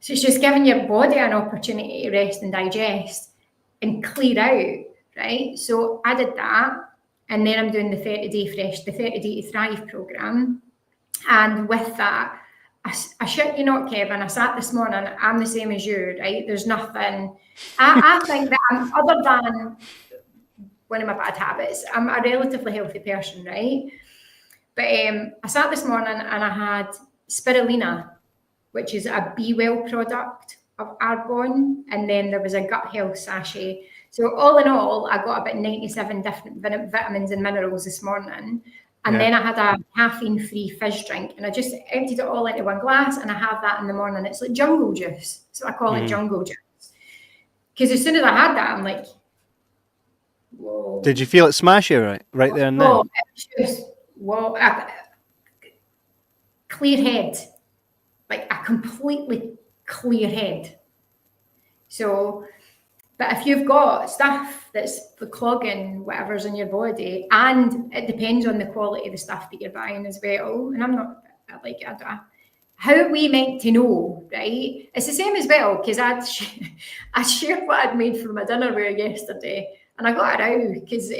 So it's just giving your body an opportunity to rest and digest and clear out, right? So I did that, and then I'm doing the 30-day fresh, the 30-day to thrive program. And with that, I shit you not, Kevin, I sat this morning, I'm the same as you, right? There's nothing, I think that I'm, other than one of my bad habits, I'm a relatively healthy person, right? But I sat this morning and I had spirulina, which is a Be Well product of Arbonne, and then there was a gut health sachet. So all in all, I got about 97 different vitamins and minerals this morning. And then I had a caffeine-free fizz drink, and I just emptied it all into one glass, and I have that in the morning. It's like jungle juice. So I call it jungle juice. Because as soon as I had that, I'm like, whoa. Did you feel it smash you right there and then? Oh, it was just, whoa. clear head, like a completely clear head. So, but if you've got stuff that's clogging whatever's in your body, and it depends on the quality of the stuff that you're buying as well, and I'm not like, how are we meant to know, right? It's the same as well, because I shared what I'd made for my dinnerware yesterday, and I got a row, because,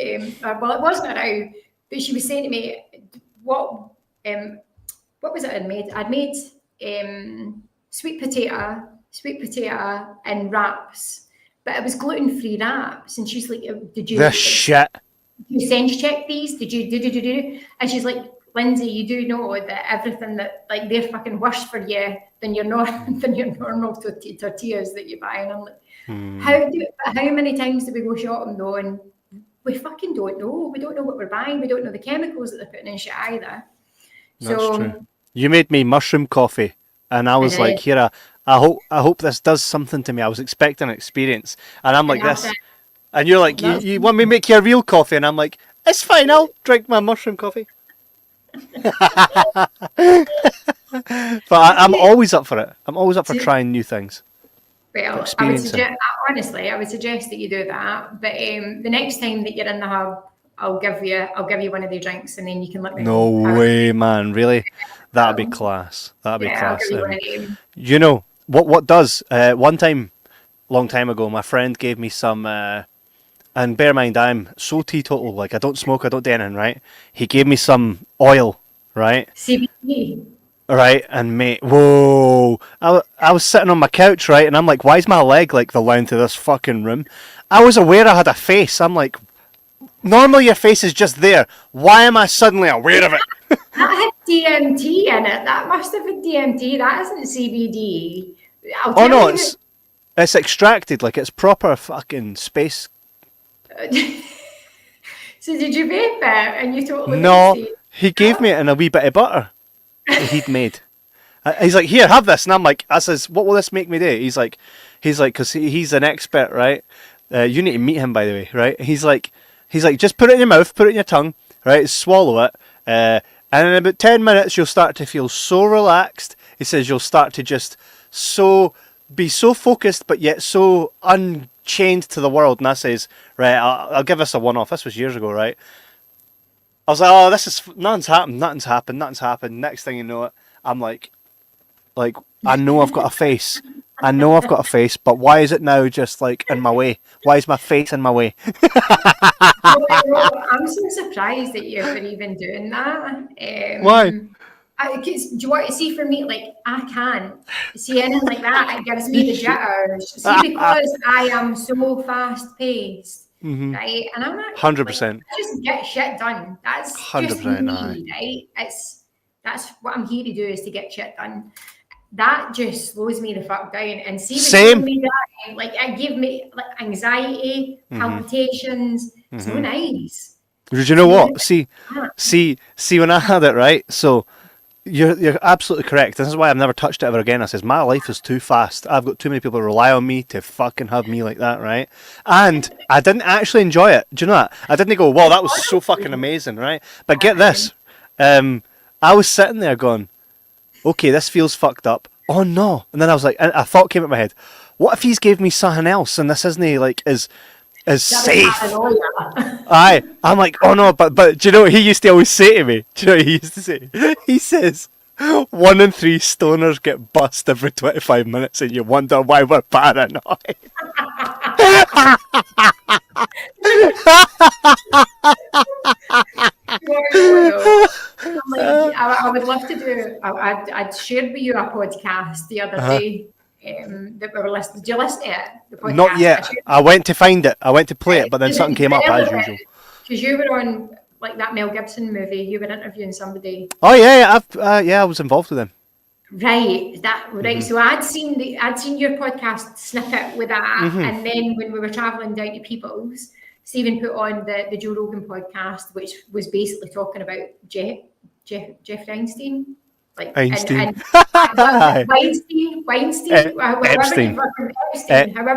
well, it wasn't a row, but she was saying to me, what was it I'd made? I'd made sweet potato and wraps, but it was gluten-free wraps, and she's like, did you shit? You sense check these? Did you? And she's like, Lindsay, you do know that everything that, like, they're fucking worse for you than your normal tortillas that you buy. And I'm like, how many times do we go shopping though, and we fucking don't know. We don't know what we're buying. We don't know the chemicals that they're putting in shit either. That's true. You made me mushroom coffee, and I was like, here, I hope this does something to me. I was expecting an experience, and I'm like this. And you're like, you want me to make you a real coffee? And I'm like, it's fine, I'll drink my mushroom coffee. But I'm always up for it. I'm always up for trying new things. Well, I would suggest that you do that. But the next time that you're in the hub, I'll give you one of the drinks, and then you can let me know. No way, man! Really, that'd be class. That'd be class. I'll give you one of them. You know what does? One time, long time ago, my friend gave me some. And bear in mind, I'm so teetotal, like I don't smoke, I don't do anything, right? He gave me some oil, right? CBD. Right, and mate, whoa. I was sitting on my couch, right, and I'm like, why is my leg like the length of this fucking room? I was aware I had a face. I'm like, normally your face is just there. Why am I suddenly aware of it? That had DMT in it. That must have been DMT. That isn't CBD. It's extracted, like it's proper fucking space. So did you vape it and you totally No, he gave me it in a wee bit of butter that he'd made. He's like, here, have this. And I'm like, I says, what will this make me do? He's like, because he's an expert, right? You need to meet him, by the way, right? He's like, just put it in your mouth, put it in your tongue, right? Swallow it. And in about 10 minutes, you'll start to feel so relaxed. He says you'll start to just be so focused, but yet so unchained to the world. And I says, right, I'll give this a one-off. This was years ago, right? I was like, oh, nothing's happened. Next thing you know it, I'm like, I know I've got a face. But why is it now just like in my way? Why is my face in my way? I'm so surprised that you're even doing that. Why? Do you want to see, for me, like, I can't see anything like that. It gives me the jitters. See, because I am so fast paced, right? And I'm not 100%. I just get shit done. That's 100%, just me, right? That's what I'm here to do, is to get shit done. That just slows me the fuck down. And see, same. Me down, like, it give me like anxiety, palpitations. So nice. Did you know what? See, when I had it, right? So you're absolutely correct. This is why I've never touched it ever again. I says, my life is too fast. I've got too many people who rely on me to fucking have me like that, right? And I didn't actually enjoy it. Do you know that? I didn't go, wow, that was so fucking amazing, right? But get this. I was sitting there going, okay, this feels fucked up. Oh no. And then I was like, a thought came into my head. What if he's gave me something else and this isn't like is safe? Aye. I'm like, oh no, but do you know what he used to always say to me? Do you know what he used to say? He says, 1 in 3 stoners get bust every 25 minutes and you wonder why we're paranoid. I would love to do. I'd shared with you a podcast the other day that we were listening. Did you listen to it? The podcast? Not yet. I went to find it. I went to play it, but then something came up as usual. Because you were on like that Mel Gibson movie. You were interviewing somebody. Oh yeah, I was involved with him. Right, So I'd seen your podcast snippet with that, and then when we were travelling down to People's, Stephen put on the Joe Rogan podcast, which was basically talking about Jeff Einstein, like Einstein.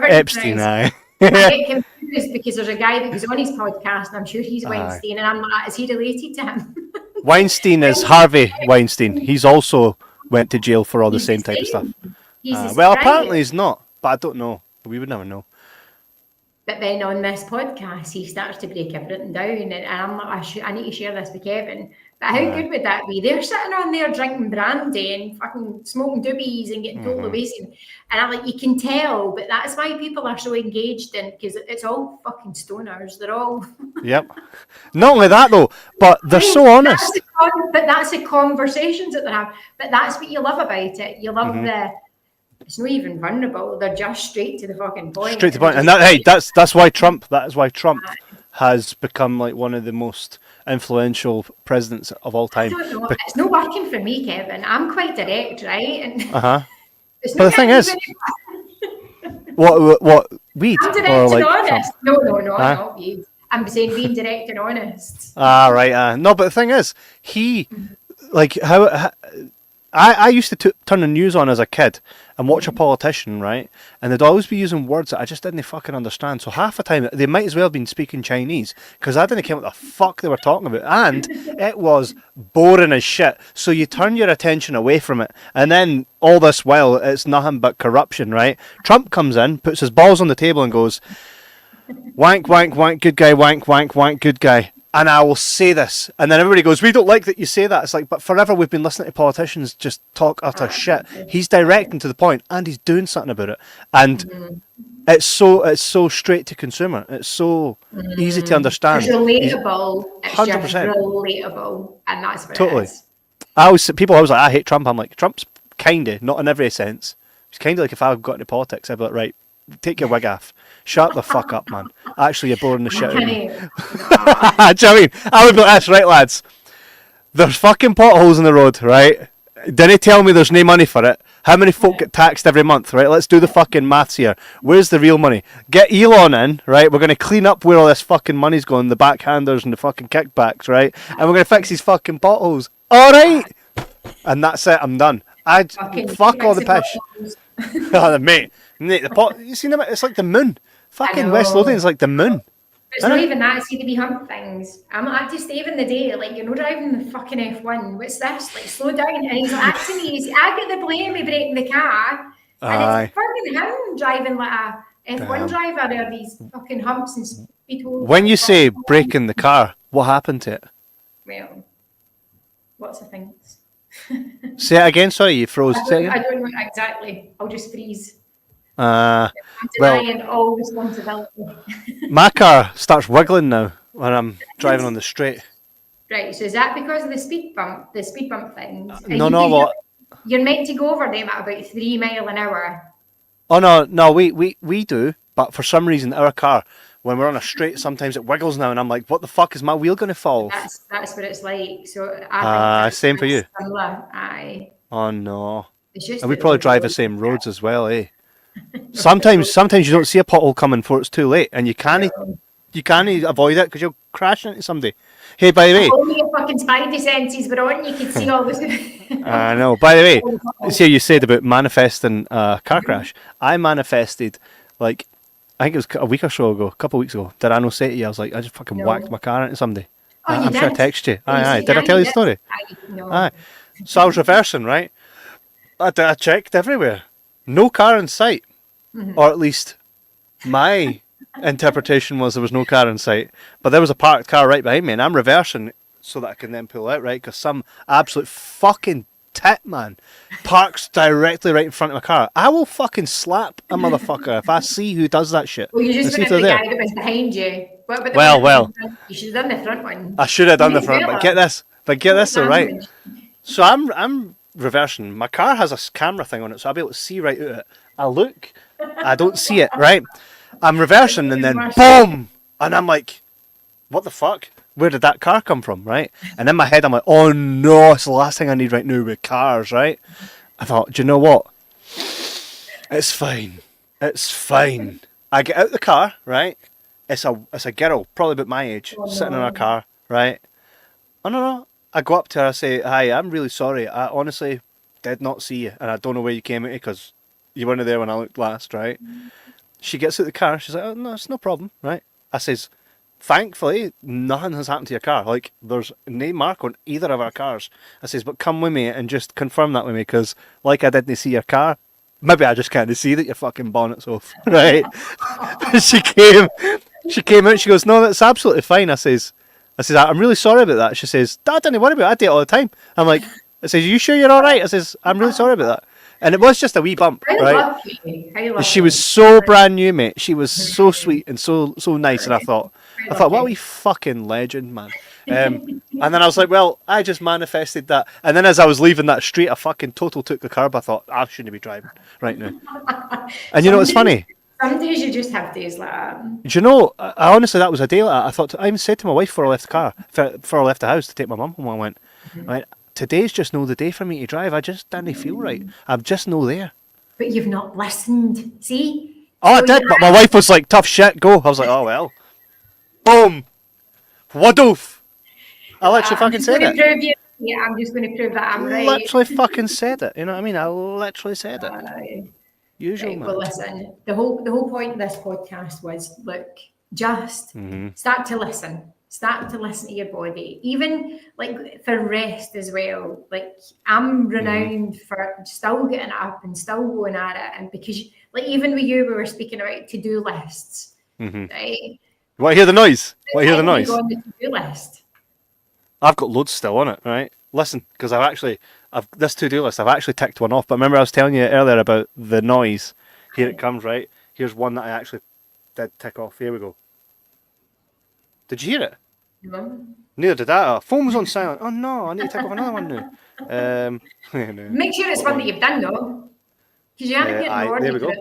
Epstein. Aye. I get confused because there's a guy that was on his podcast, and I'm sure he's Weinstein, and I'm like, is he related to him? Weinstein is Harvey Weinstein. He's also went to jail for all the same type of stuff. Well, apparently he's not, but I don't know. We would never know. But then on this podcast, he starts to break everything down, and I'm like, I need to share this with Kevin. But how good would that be? They're sitting on there drinking brandy and fucking smoking doobies and getting totally wasted. And I'm like, you can tell, but that's why people are so engaged in, because it's all fucking stoners. They're all. Yep. Not only that though, but they're so honest. That's the conversations that they're having. But that's what you love about it. You love it's not even vulnerable. They're just straight to the fucking point. Straight to the point. And that's why Trump. That is why Trump has become like one of the most influential presidents of all time. I don't know. It's not working for me, Kevin. I'm quite direct, right? And but the thing is, what weed? I'm direct and honest. Trump? No, not weed. I'm saying being direct and honest. Right. No, but the thing is, he like how. I used to turn the news on as a kid and watch a politician, right? And they'd always be using words that I just didn't fucking understand. So half the time, they might as well have been speaking Chinese because I didn't care what the fuck they were talking about. And it was boring as shit. So you turn your attention away from it. And then all this while, it's nothing but corruption, right? Trump comes in, puts his balls on the table and goes, wank, wank, wank, good guy, wank, wank, wank, good guy. And I will say this, and then everybody goes, we don't like that you say that. It's like, but forever we've been listening to politicians just talk utter shit. He's direct and to the point, and he's doing something about it. And it's so straight to consumer. It's so easy to understand. It's relatable. It's 100%. Just relatable, and that's what it is. People always like, I hate Trump. I'm like, Trump's kinda, not in every sense. He's kinda like if I got into politics, I'd be like, right, take your wig off. Shut the fuck up, man. Actually, you're boring the shit out of me. Do you know what I mean? I would be like this, right, lads? There's fucking potholes in the road, right? Didn't tell me there's no money for it. How many folk get taxed every month, right? Let's do the fucking maths here. Where's the real money? Get Elon in, right? We're going to clean up where all this fucking money's going, the backhanders and the fucking kickbacks, right? And we're going to fix these fucking potholes. All right? And that's it. I'm done. Fuck all the pish. Oh, mate, the pot. You seen them? It's like the moon. Fucking West Lothian's like the moon. It's not even that. See, the wee hump things. I'm actually saving the day. Like, you're not driving the fucking F1. What's this? Like, slow down. And he's like, to me, I get the blame of breaking the car. And it's fucking him driving like a F1 driver. There are these fucking humps and speed holes. When you say breaking the car, what happened to it? Well, lots of things. Say it again. Sorry, you froze. I don't know exactly. I'll just freeze. I'm denying all responsibility. My car starts wiggling now when I'm driving on the straight. Right, so is that because of the speed bump things? No. You're meant to go over them at about 3 miles an hour. Oh no, we do, but for some reason our car, when we're on a straight, sometimes it wiggles now, and I'm like, what the fuck, is my wheel going to fall? That's what it's like. So I think same for you. Similar. Aye. Oh no. It's just and we probably drive the same roads as well, eh? Sometimes you don't see a pothole coming before it's too late, and you can't avoid it because you'll crash into somebody. Hey, by the way, only your fucking spidey senses were on. You could see all this. I know. By the way, see how you said about manifesting a car crash. I manifested, like, I think it was a week or so ago, a couple of weeks ago. Did I not say to you? I was like, I just fucking whacked my car into somebody. I'm sure I texted you. Aye. Did I tell you the story? Aye. So I was reversing, right? I checked everywhere. No car in sight. Or at least my interpretation was there was no car in sight. But there was a parked car right behind me, and I'm reversing so that I can then pull out, right? Because some absolute fucking tit, man, parks directly right in front of my car. I will fucking slap a motherfucker if I see who does that shit. Well, you just went the guy that was behind you. Well. You should have done the front one. I should have done the front, but get this, all right. So I'm reversing. My car has a camera thing on it, so I'll be able to see right out it. I look, I don't see it, right? I'm reversing, and then boom! And I'm like, what the fuck? Where did that car come from, right? And in my head, I'm like, oh no, it's the last thing I need right now with cars, right? I thought, do you know what? It's fine. I get out the car, right? It's a girl, probably about my age, sitting in her car, right? Oh no. I go up to her, I say, hi, I'm really sorry. I honestly did not see you, and I don't know where you came out because you weren't there when I looked last, right? She gets out the car, she's like, oh no, it's no problem, right? I says, thankfully, nothing has happened to your car. Like, there's no mark on either of our cars. I says, but come with me and just confirm that with me, because like I didn't see your car. Maybe I just can't see that your fucking bonnet's off, right? she came out. She goes, no, that's absolutely fine. I says, I'm really sorry about that. She says, Dad, don't worry about it. I do it all the time. I'm like, I says, you sure you're all right? I says, I'm really sorry about that. And it was just a wee bump, right? She was so brand new, mate. She was so sweet and so nice. And I thought, what a wee fucking legend, man. And then I was like, well, I just manifested that. And then as I was leaving that street, I fucking total took the curb. I thought, I shouldn't be driving right now. And you know what's funny? Some days you just have days like that. Do you know, I honestly, that was a day like that. I thought, I even said to my wife before I left the car, before I left the house to take my mum home, I went, today's just no the day for me to drive. I just didn't feel right. I'm just no there. But you've not listened, see? Oh, so I did, but my wife was like, tough shit, go. I was like, oh, well. Boom. Wadoof. I literally fucking said it. I'm just going to prove that I'm right. Literally fucking said it. You know what I mean? I literally said it. Usual, right, man. Well, listen, the whole point of this podcast was, look, just start to listen. Start to listen to your body, even like for rest as well. Like I'm renowned for still getting up and still going at it, and because like even with you, we were speaking about to-do lists, right? Want to hear the noise? Want to hear the noise? On the to-do list. I've got loads still on it, right? Listen, because I've this to-do list. I've actually ticked one off. But remember, I was telling you earlier about the noise. Here it comes, right? Here's one that I actually did tick off. Here we go. Did you hear it? No. Neither did I. Phone was on silent. Oh no, I need to tick off another one now. No. Make sure it's one that you've done though, because you haven't getting more. There we go.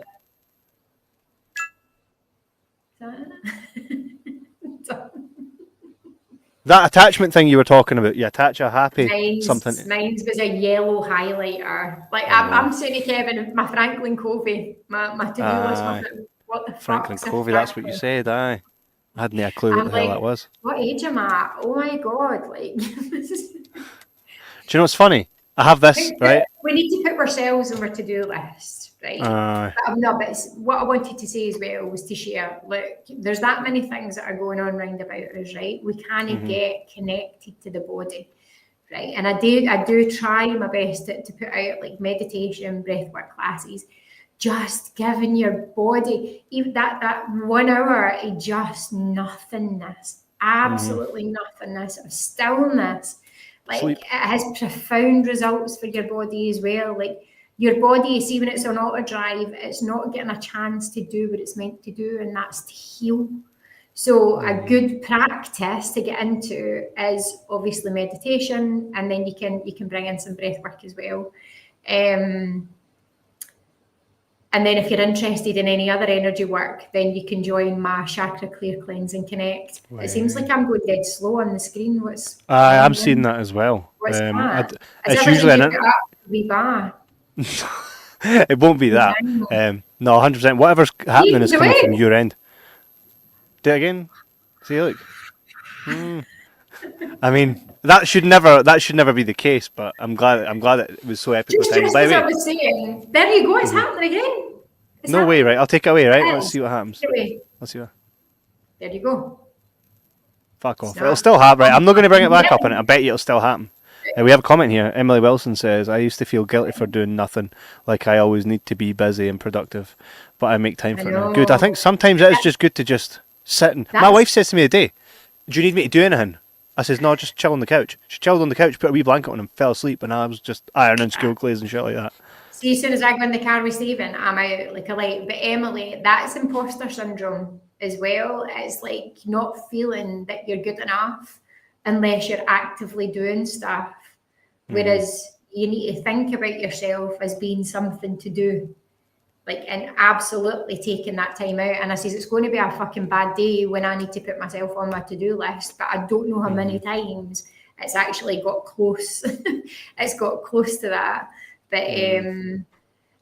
That attachment thing you were talking about, you attach a happy something. Mine's was a yellow highlighter. Like I'm saying to Kevin, my Franklin Covey, my to-do list. What the fuck? Franklin Covey, that's what you said, aye. I hadn't a clue what the hell that was. What age am I? Oh my god! Like, this is... Do you know what's funny? I have this, right? We need to put ourselves on our to-do list, right? But what I wanted to say as well was to share. Look, there's that many things that are going on round about us, right? We can't get connected to the body, right? And I do try my best to put out like meditation, breathwork classes. Just giving your body even that 1 hour of just nothingness, absolutely nothingness, of stillness. Like sleep. It has profound results for your body as well. Like your body, see when it's on auto drive, it's not getting a chance to do what it's meant to do, and that's to heal. So a good practice to get into is obviously meditation, and then you can bring in some breath work as well. And then if you're interested in any other energy work, then you can join my Chakra Clear Cleanse and Connect. Wow. It seems like I'm going dead slow on the screen. I'm seeing that as well. What's that? It's usually it won't be that. No, 100%. Whatever's happening is coming from your end. Do it again. See, look. I mean, that should never be the case. But I'm glad it was so epic. Just as I was saying, there you go. It's happening again. No way, right? I'll take it away, right? Let's see what happens. Let's see what. There you go. Fuck off. It'll still happen, right? I'm not going to bring it back up on it. I bet you it'll still happen. We have a comment here. Emily Wilson says, I used to feel guilty for doing nothing, like I always need to be busy and productive, but I make time for it now. Good. I think sometimes it is just good to just sit and... My wife says to me today, do you need me to do anything? I says, no, just chill on the couch. She chilled on the couch, put a wee blanket on and fell asleep, and I was just ironing school clothes and shit like that. See, as soon as I go in the car with Stephen, I'm out like a light. But Emily, that's imposter syndrome as well. It's like not feeling that you're good enough unless you're actively doing stuff. Whereas you need to think about yourself as being something to do. Like, and absolutely taking that time out. And I says, it's going to be a fucking bad day when I need to put myself on my to-do list, but I don't know how many times it's actually got close. It's got close to that. But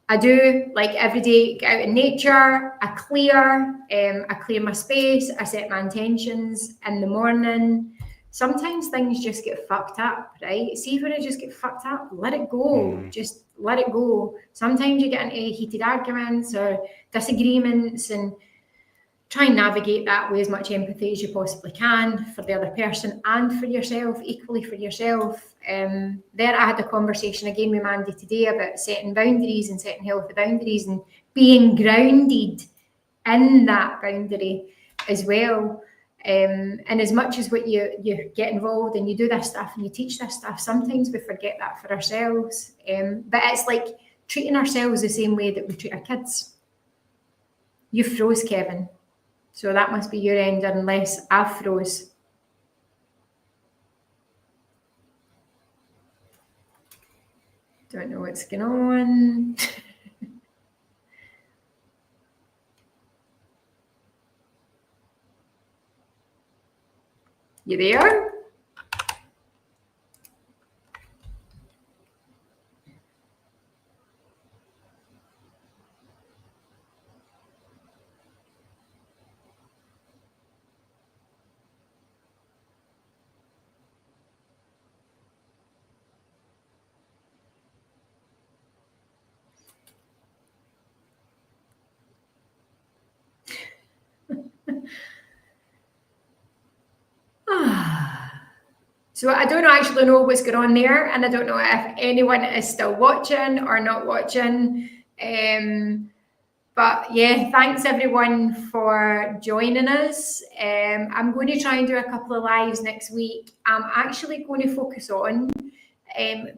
I do, like, every day, get out in nature, I clear my space, I set my intentions in the morning. Sometimes things just get fucked up, right? See if it just get fucked up, let it go. Just let it go. Sometimes you get into heated arguments or disagreements, and try and navigate that with as much empathy as you possibly can for the other person and for yourself, equally for yourself. There I had a conversation again with Mandy today about setting boundaries and setting healthy boundaries and being grounded in that boundary as well. And as much as what you get involved and you do this stuff and you teach this stuff, sometimes we forget that for ourselves. But it's like treating ourselves the same way that we treat our kids. You froze, Kevin. So that must be your end, unless I froze. Don't know what's going on. You there? So I don't actually know what's going on there, and I don't know if anyone is still watching or not watching. But yeah, thanks everyone for joining us. I'm going to try and do a couple of lives next week. I'm actually going to focus on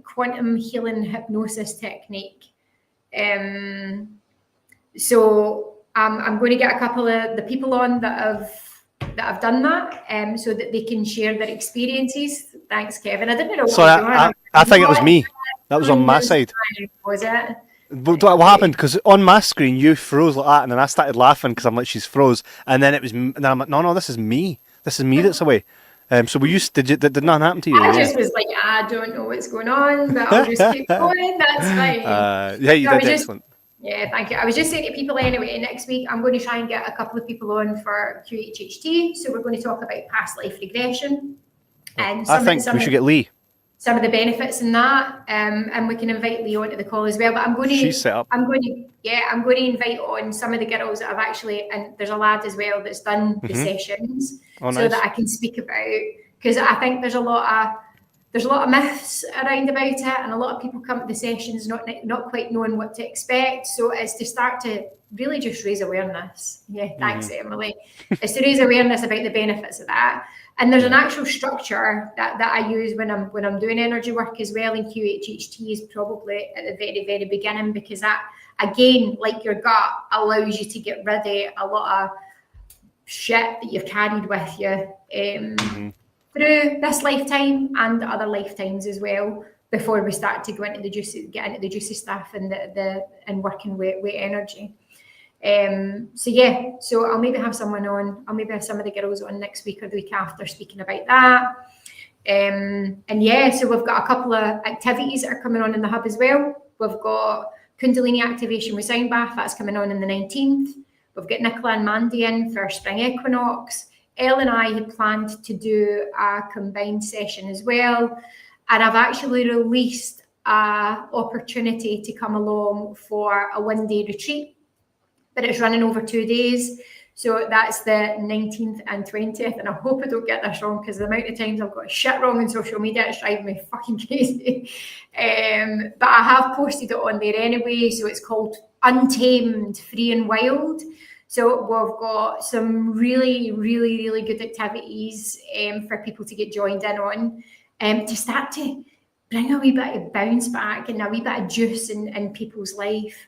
quantum healing hypnosis technique. So I'm going to get a couple of the people on that have done that, so that they can share their experiences. Thanks, Kevin. I didn't know. So I think it was me. That was on my side. Was it? What happened? Because on my screen you froze like that, and then I started laughing because I'm like, she's froze, and then it was, and then I'm like, no, this is me. This is me that's away. So we used. Did nothing happen to you? I just was like, I don't know what's going on, but I'll just keep going. That's fine. Yeah, you did excellent. Yeah, thank you. I was just saying to people anyway, next week I'm going to try and get a couple of people on for QHHT. So we're going to talk about past life regression. And I think we should get Lee. Some of the benefits in that, and we can invite Lee onto the call as well. But I'm going to invite on some of the girls that have actually, and there's a lad as well that's done the sessions, so that I can speak about, because I think there's a lot of myths around about it, and a lot of people come to the sessions not quite knowing what to expect. So it's to start to really just raise awareness. Yeah, thanks, Emily. It's to raise awareness about the benefits of that. And there's an actual structure that I use when I'm doing energy work as well. And QHHT is probably at the very, very beginning, because that, again, like your gut, allows you to get rid of a lot of shit that you've carried with you through this lifetime and other lifetimes as well, before we start to get into the juicy stuff and working with energy. So I'll maybe have someone on. I'll maybe have some of the girls on next week or the week after speaking about that. So we've got a couple of activities that are coming on in the hub as well. We've got Kundalini activation with sound bath, that's coming on the 19th. We've got Nicola and Mandy in for spring equinox. Elle and I had planned to do a combined session as well, and I've actually released an opportunity to come along for a one-day retreat, but it's running over 2 days. So that's the 19th and 20th. And I hope I don't get this wrong, because the amount of times I've got shit wrong on social media, it's driving me fucking crazy. But I have posted it on there anyway. So it's called Untamed, Free and Wild. So we've got some really, really, really good activities for people to get joined in on, to start to bring a wee bit of bounce back and a wee bit of juice in people's life.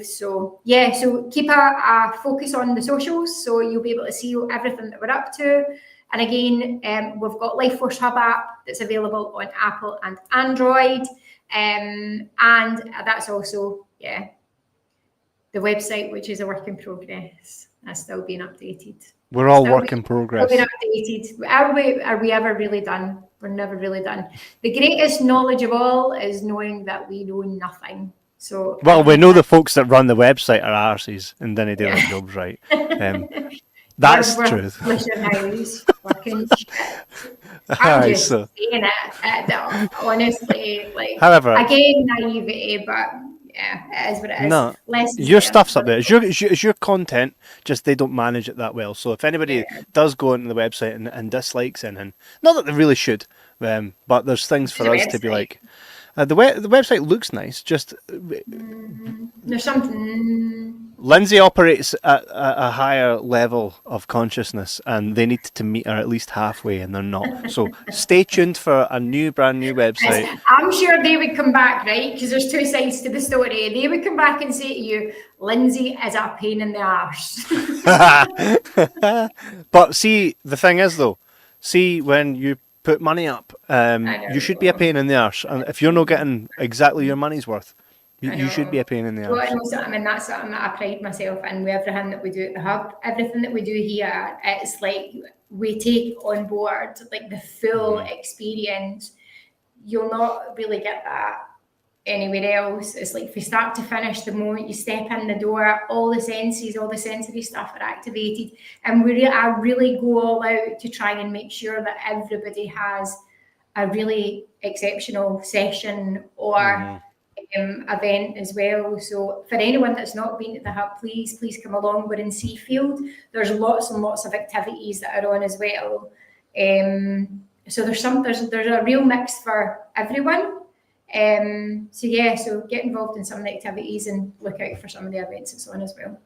So yeah, so keep a focus on the socials, so you'll be able to see everything that we're up to. And again, we've got Life Force Hub app that's available on Apple and Android, and that's also the website, which is a work in progress. That's still being updated. We're all work in progress. Still being updated. Are we ever really done? We're never really done. The greatest knowledge of all is knowing that we know nothing. So, well, we know the folks that run the website are arses and then they do their jobs right. That's the truth. I'm just saying it. Honestly, like, however, again, naivety, but it is what it is. No, Less is your better. stuff's up there. It's your content, just they don't manage it that well. So if anybody does go onto the website and dislikes anything, not that they really should, but there's things for us to be like, the website looks nice, just there's something. Lindsay operates at a higher level of consciousness, and they need to meet her at least halfway, and they're not. So stay tuned for a brand new website. I'm sure they would come back, right? Because there's two sides to the story. They would come back and say to you, Lindsay is a pain in the arse. But see, the thing is though, when you put money up, you should be a pain in the arse, and if you're not getting exactly your money's worth, you should be a pain in the arse. I mean, that's something that I pride myself in with everything that we do at the Hub. Everything that we do here, it's like we take on board like the full experience. You'll not really get that anywhere else. It's like from start to finish, the moment you step in the door, all the senses, all the sensory stuff are activated. And I really go all out to try and make sure that everybody has a really exceptional session or event as well. So for anyone that's not been to the Hub, please come along. We're in Seafield. There's lots and lots of activities that are on as well. So there's a real mix for everyone. So get involved in some of the activities and look out for some of the events that's on as well.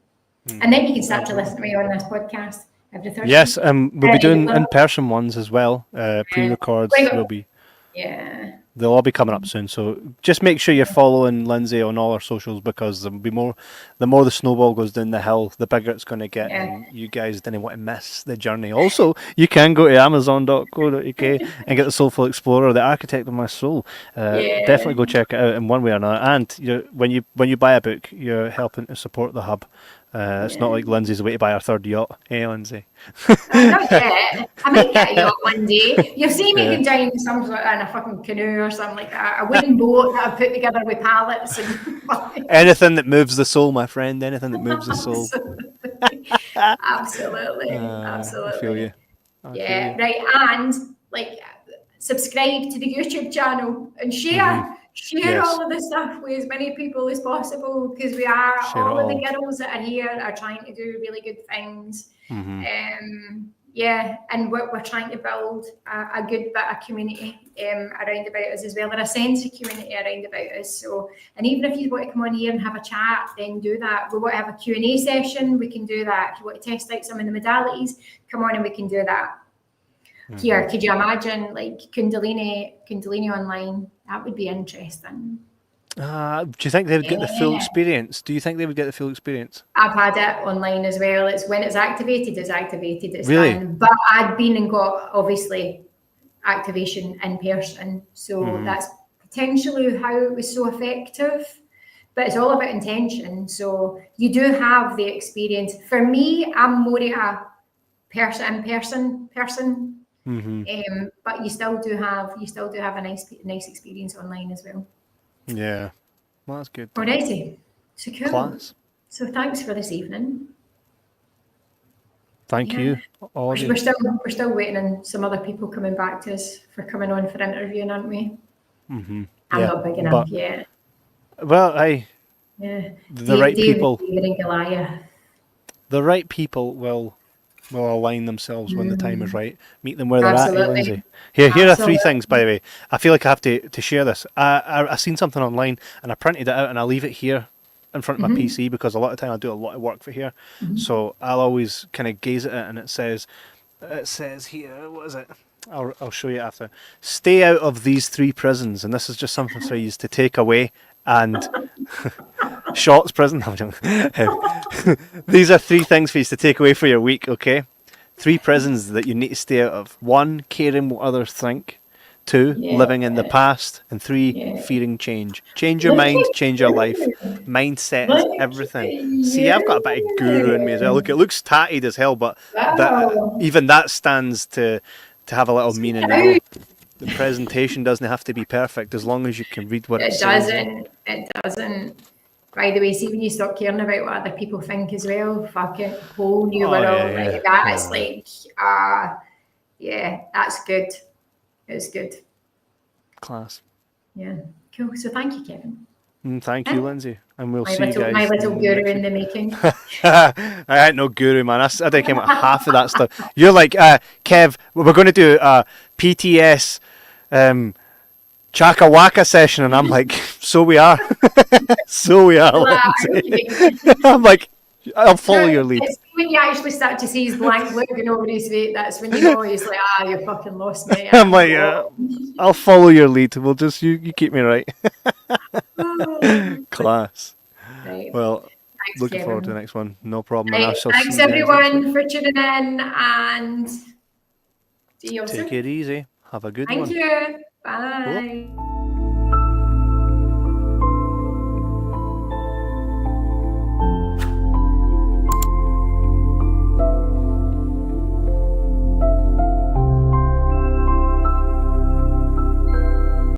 And then you can start to listen to me on this podcast every Thursday. Yes, we'll be doing in-person ones as well. Pre-records will be. Yeah. They'll all be coming up soon, so just make sure you're following Lindsay on all our socials, because there'll be more. The more the snowball goes down the hill, the bigger it's going to get, and you guys didn't want to miss the journey. Also, you can go to amazon.co.uk and get the Soulful Explorer, the Architect of My Soul. Definitely go check it out in one way or another. And when you buy a book, you're helping to support the Hub. It's not like Lindsay's away to buy her third yacht. Hey, Lindsay. Not yet. I might get a yacht one day. You'll see me go down some sort of in a fucking canoe or something like that. A wooden boat that I put together with pallets. And anything that moves the soul, my friend. Anything that moves the soul. Absolutely. I feel you. I feel you. Right. And subscribe to the YouTube channel and share. Share all of this stuff with as many people as possible, because we are all of the girls that are here are trying to do really good things. And we're trying to build a good bit of community around about us as well, and a sense of community around about us. So, and even if you want to come on here and have a chat, then do that. We want to have a Q&A session, we can do that. If you want to test out some of the modalities, come on and we can do that. Here, could you imagine like Kundalini online? That would be interesting. Do you think they would get the full experience? Do you think they would get the full experience? I've had it online as well. It's when it's activated, it's really done. But I'd been and got obviously activation in person, so that's potentially how it was so effective. But it's all about intention. So you do have the experience. For me, I'm more a person. But you still do have a nice experience online as well. Yeah, well, that's good. Alrighty, so cool. Class. So thanks for this evening. Thank you. All we're still waiting on some other people coming back to us for coming on for interviewing, aren't we? I'm not big enough yet. Well, right people. David and Goliath. The right people will align themselves when the time is right. Meet them where they're at, Lindsay. Here are three things, by the way. I feel like I have to share this. I seen something online and I printed it out and I leave it here in front of my PC, because a lot of time I do a lot of work for here. So I'll always kind of gaze at it, and it says here, what is it? I'll show you after. Stay out of these three prisons, and this is just something for you to take away. And Shorts prison. These are three things for you to take away for your week, okay? 3 prisons that you need to stay out of. 1, caring what others think. 2, living in the past. And 3, fearing change. Change your mind, change your life. Mindset is everything. See, I've got a bit of guru in me as well. Look, it looks tatted as hell, but even that stands to have a little meaning. You know? The presentation doesn't have to be perfect as long as you can read what it says. It doesn't. By the way, see, when you stop caring about what other people think as well, fucking whole new world like that. It's like, that's good. It's good. Class. Yeah, cool. So thank you, Kevin. Thank you, Lindsay. And we'll see you guys. My little guru in the making. I ain't no guru, man. I think I'm at half of that stuff. You're like, Kev, we're going to do a PTS Chaka Waka session. And I'm like, so we are. So we are, Lindsay. I'm like, I'll follow your lead. It's when you actually start to see his blank look going over his face, that's when you know he's like, you fucking lost me. I'm like, I'll follow your lead. We'll just, you keep me right. Class. Right. Well, thanks, looking Kevin. forward to the next one. No problem. Right. Thanks everyone for tuning in, and see you soon. Take it easy. Have a good one. Thank you. Bye. Cool.